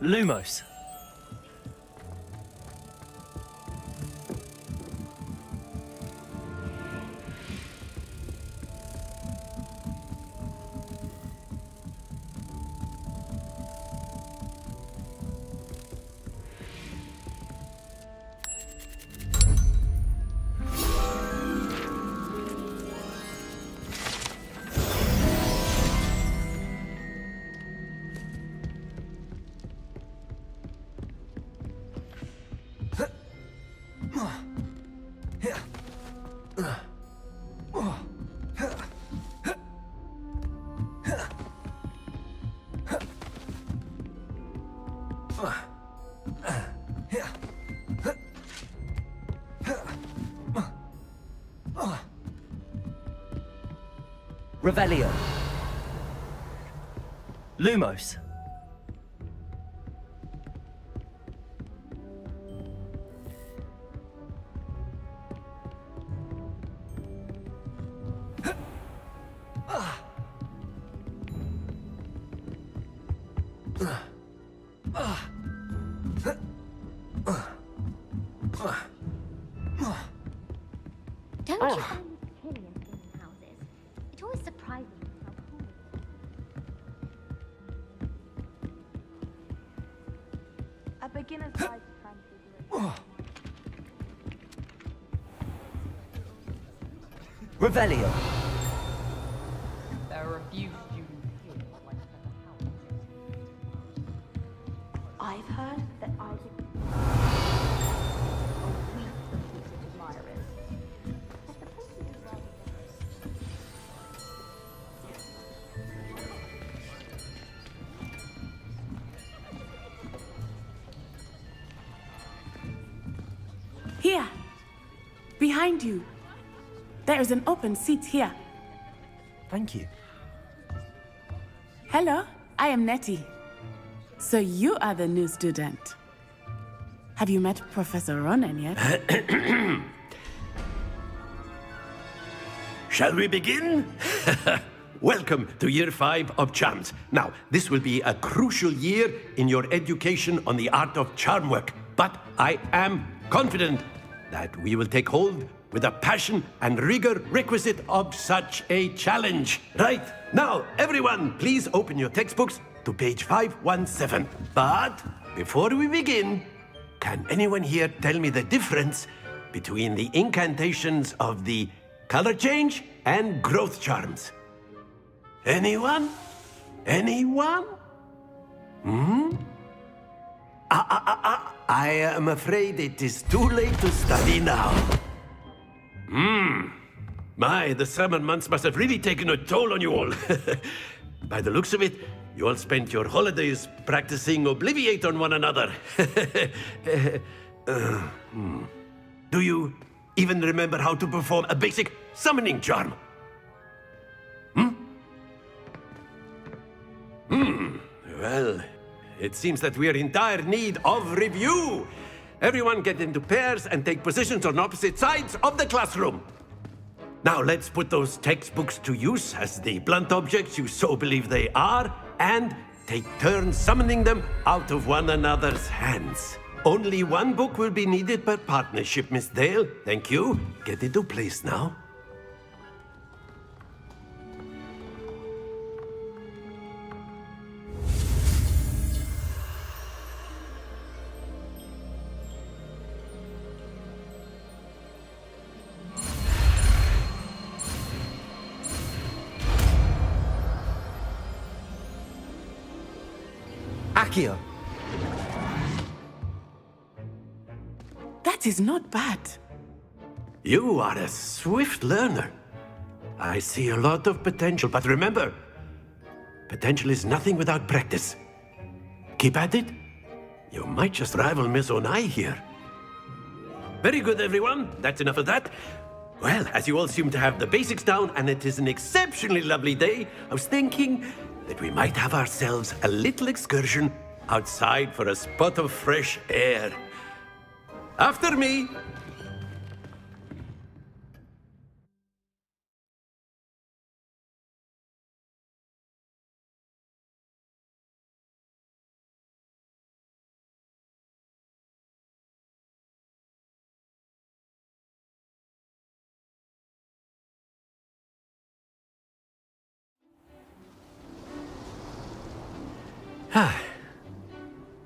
Lumos. Revelio. Lumos. Don't you find this chilly in small houses? It always surprises me how cool it is. A beginner's guide to transfiguration. Revelio. There are a few students here that like to spend the house. I've heard that Isaac admirers. I suppose he is rather Here, behind you. There is an open seat here. Thank you. Hello, I am Nettie. So you are the new student. Have you met Professor Ronan yet? Shall we begin? Welcome to Year 5 of Charms. Now, this will be a crucial year in your education on the art of charm work, but I am confident that we will take hold with the passion and rigor requisite of such a challenge. Right, now, everyone, please open your textbooks to page 517. But before we begin, can anyone here tell me the difference between the incantations of the color change and growth charms? Anyone? Anyone? I am afraid it is too late to study now. My, the summer months must have really taken a toll on you all. By the looks of it, you all spent your holidays practicing Obliviate on one another. Do you even remember how to perform a basic summoning charm? Well, it seems that we are in dire need of review. Everyone get into pairs and take positions on opposite sides of the classroom. Now let's put those textbooks to use as the blunt objects you so believe they are, and take turns summoning them out of one another's hands. Only one book will be needed per partnership, Miss Dale. Thank you. Get into place now. Accio. That is not bad. You are a swift learner. I see a lot of potential, but remember, potential is nothing without practice. Keep at it. You might just rival Miss Onai here. Very good, everyone. That's enough of that. Well, as you all seem to have the basics down and it is an exceptionally lovely day, I was thinking that we might have ourselves a little excursion outside for a spot of fresh air. After me!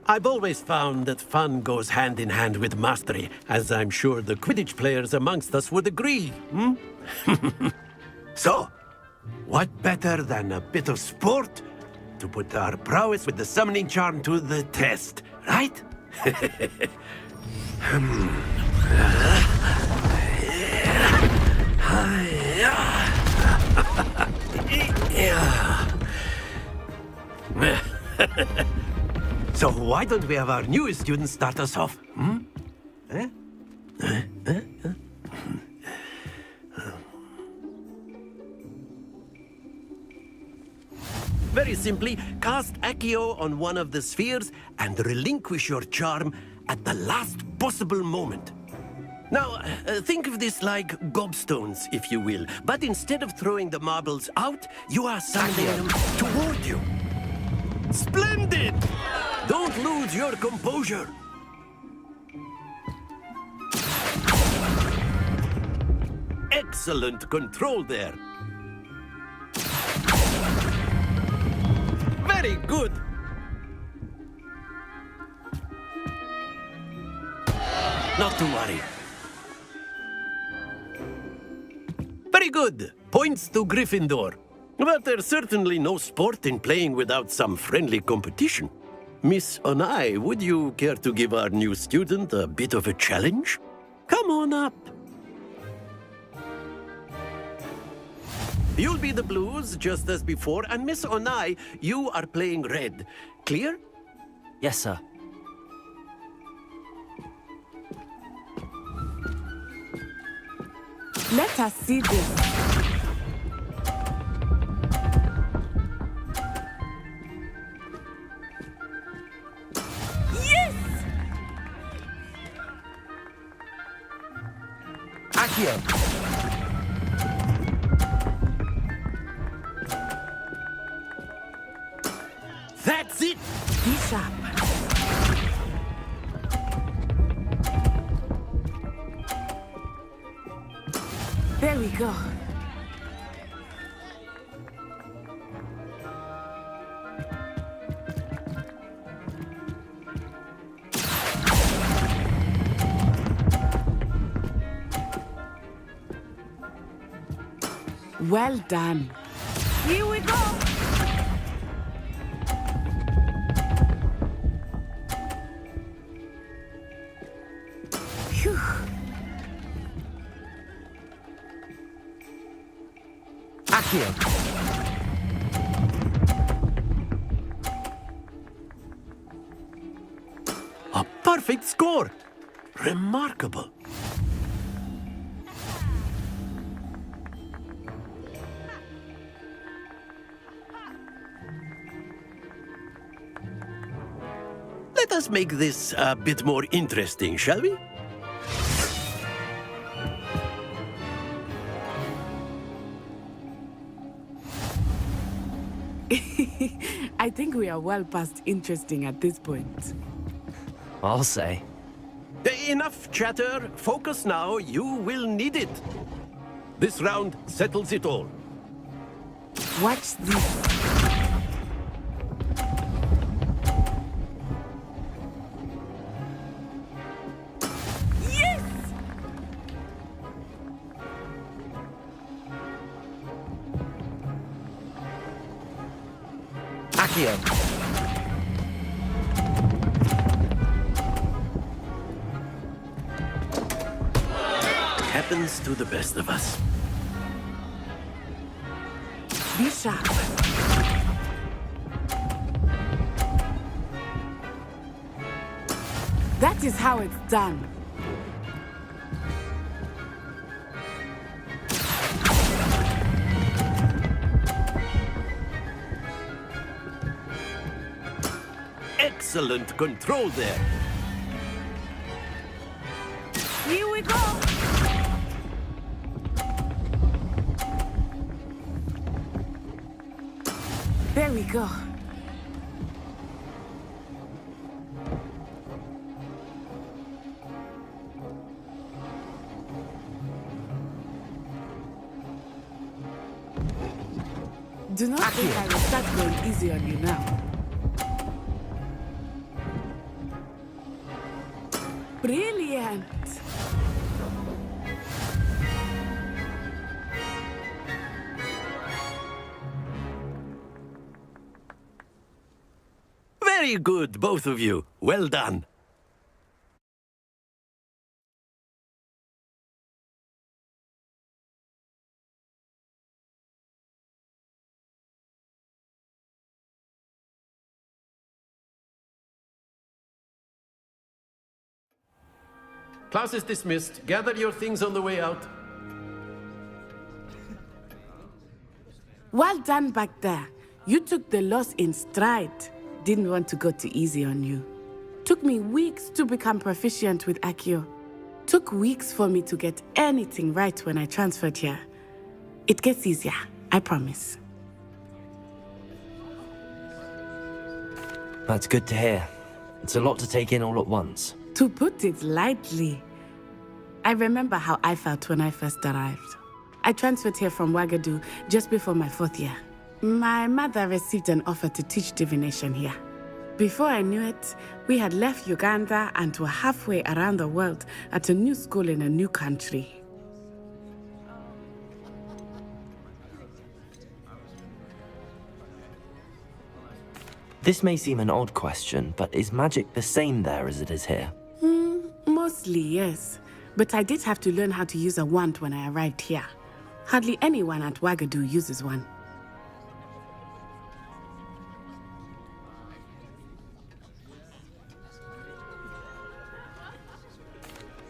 I've always found that fun goes hand in hand with mastery, as I'm sure the Quidditch players amongst us would agree, hmm? So, what better than a bit of sport to put our prowess with the summoning charm to the test, right? So why don't we have our newest student start us off? Hmm? Very simply, cast Accio on one of the spheres and relinquish your charm at the last possible moment. Now, think of this like gobstones, if you will, but instead of throwing the marbles out, you are summoning them toward you. Splendid! Don't lose your composure. Excellent control there. Very good. Not to worry. Very good. Points to Gryffindor. But there's certainly no sport in playing without some friendly competition. Miss Onai, would you care to give our new student a bit of a challenge? Come on up. You'll be the blues, just as before, and Miss Onai, you are playing red. Clear? Yes, sir. Let us see this. Yes! Accio! That's it! Be sharp. There we go. Well done. Here we go! Phew. Accio! A perfect score! Remarkable. Let us make this a bit more interesting, shall we? I think we are well past interesting at this point. I'll say. Enough chatter. Focus now. You will need it. This round settles it all. Watch this. Yes! Accio! Happens to the best of us. Be sharp. That is how it's done. excellent control there. Here we go! There we go. Do not think I will start going easy on you now. Brilliant! Very good, both of you. Well done. Class is dismissed. Gather your things on the way out. Well done back there. You took the loss in stride. Didn't want to go too easy on you. Took me weeks to become proficient with Accio. Took weeks for me to get anything right when I transferred here. It gets easier, I promise. That's good to hear. It's a lot to take in all at once. To put it lightly, I remember how I felt when I first arrived. I transferred here from Ouagadougou just before my 4th year. My mother received an offer to teach divination here. Before I knew it, we had left Uganda and were halfway around the world at a new school in a new country. This may seem an odd question, but is magic the same there as it is here? Mostly, yes. But I did have to learn how to use a wand when I arrived here. Hardly anyone at Ouagadougou uses one.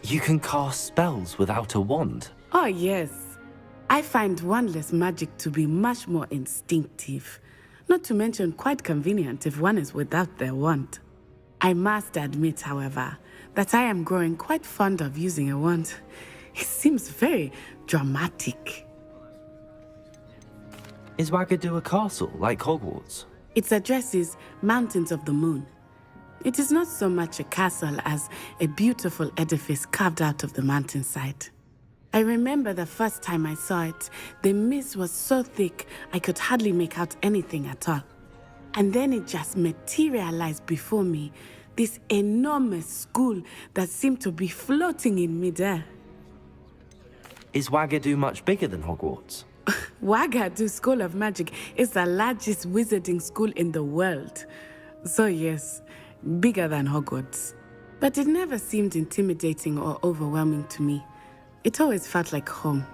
You can cast spells without a wand? Oh, yes. I find wandless magic to be much more instinctive. Not to mention quite convenient if one is without their wand. I must admit, however, that I am growing quite fond of using a wand. It seems very dramatic. Is Ouagadougou a castle, like Hogwarts? Its address is Mountains of the Moon. It is not so much a castle as a beautiful edifice carved out of the mountainside. I remember the first time I saw it, the mist was so thick I could hardly make out anything at all. And then it just materialized before me, this enormous school that seemed to be floating in midair. Is Ouagadougou much bigger than Hogwarts? Ouagadougou School of Magic is the largest wizarding school in the world. So yes, bigger than Hogwarts. But it never seemed intimidating or overwhelming to me. It always felt like home.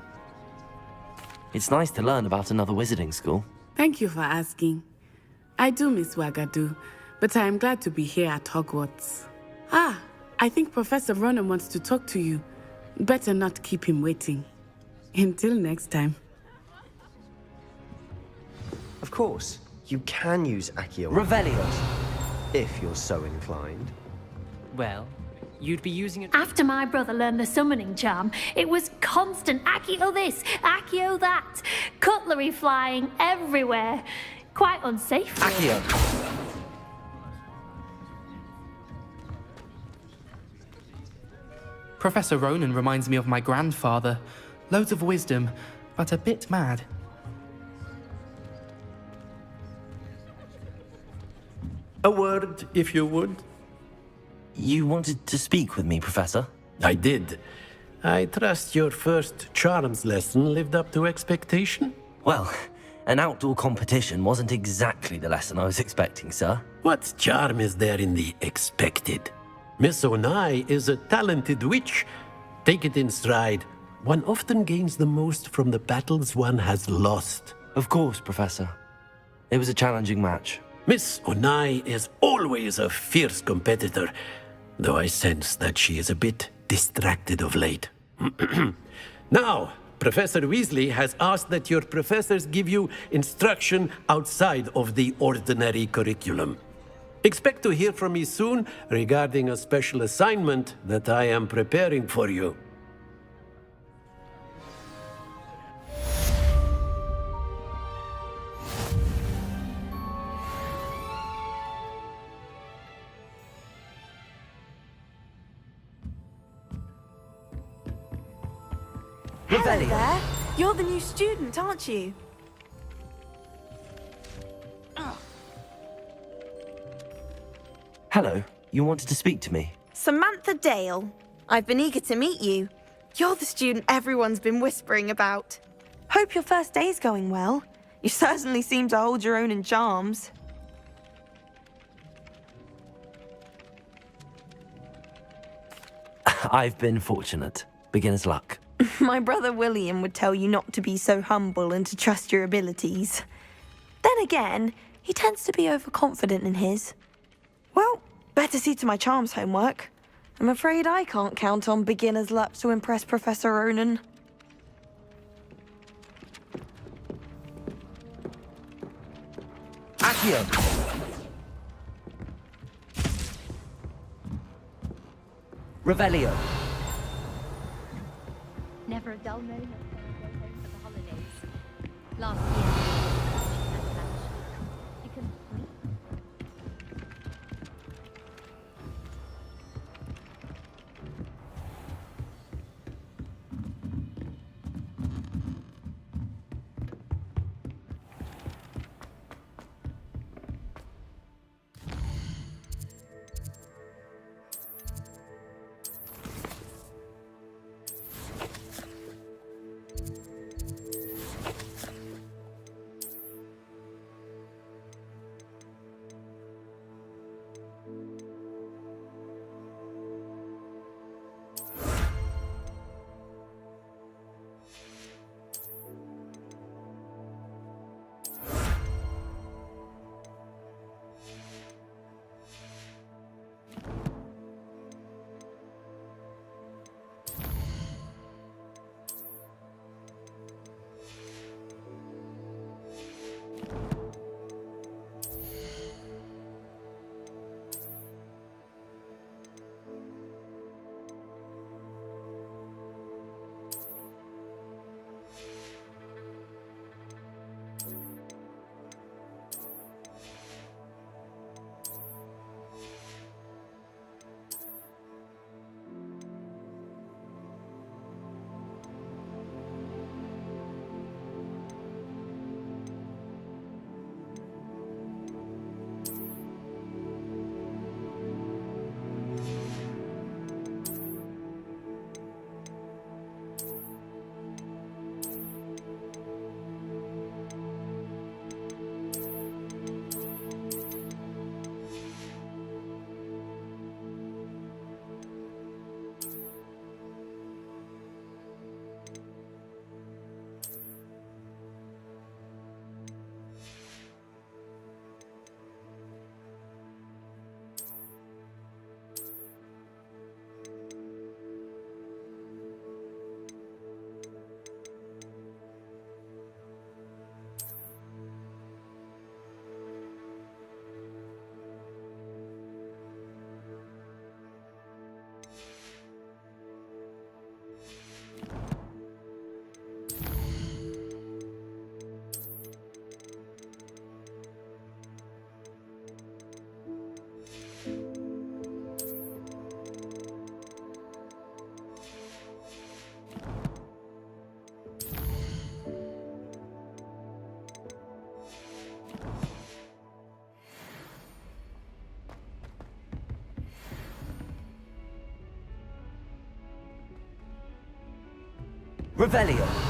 It's nice to learn about another wizarding school. Thank you for asking. I do miss Ouagadougou, but I am glad to be here at Hogwarts. Ah, I think Professor Ronan wants to talk to you. Better not keep him waiting. Until next time. Of course, you can use Accio. Revelio. If you're so inclined. Well, you'd be using it... After my brother learned the summoning charm, it was constant Accio this, Accio that. Cutlery flying everywhere. Quite unsafe. Accio. Professor Ronan reminds me of my grandfather. Loads of wisdom, but a bit mad. A word, if you would. You wanted to speak with me, Professor? I did. I trust your first charms lesson lived up to expectation? Well, an outdoor competition wasn't exactly the lesson I was expecting, sir. What charm is there in the expected? Miss Onai is a talented witch. Take it in stride. One often gains the most from the battles one has lost. Of course, Professor. It was a challenging match. Miss Onai is always a fierce competitor, though I sense that she is a bit distracted of late. Now, Professor Weasley has asked that your professors give you instruction outside of the ordinary curriculum. Expect to hear from me soon regarding a special assignment that I am preparing for you. Hello there. You're the new student, aren't you? Hello, you wanted to speak to me? Samantha Dale. I've been eager to meet you. You're the student everyone's been whispering about. Hope your first day's going well. You certainly seem to hold your own in charms. I've been fortunate. Beginner's luck. My brother William would tell you not to be so humble and to trust your abilities. Then again, he tends to be overconfident in his. Well, better see to my charms homework. I'm afraid I can't count on beginner's luck to impress Professor Ronan. Accio! Revelio! Never a dull moment when I go home for the holidays. Last year, you couldn't sleep. Revelio!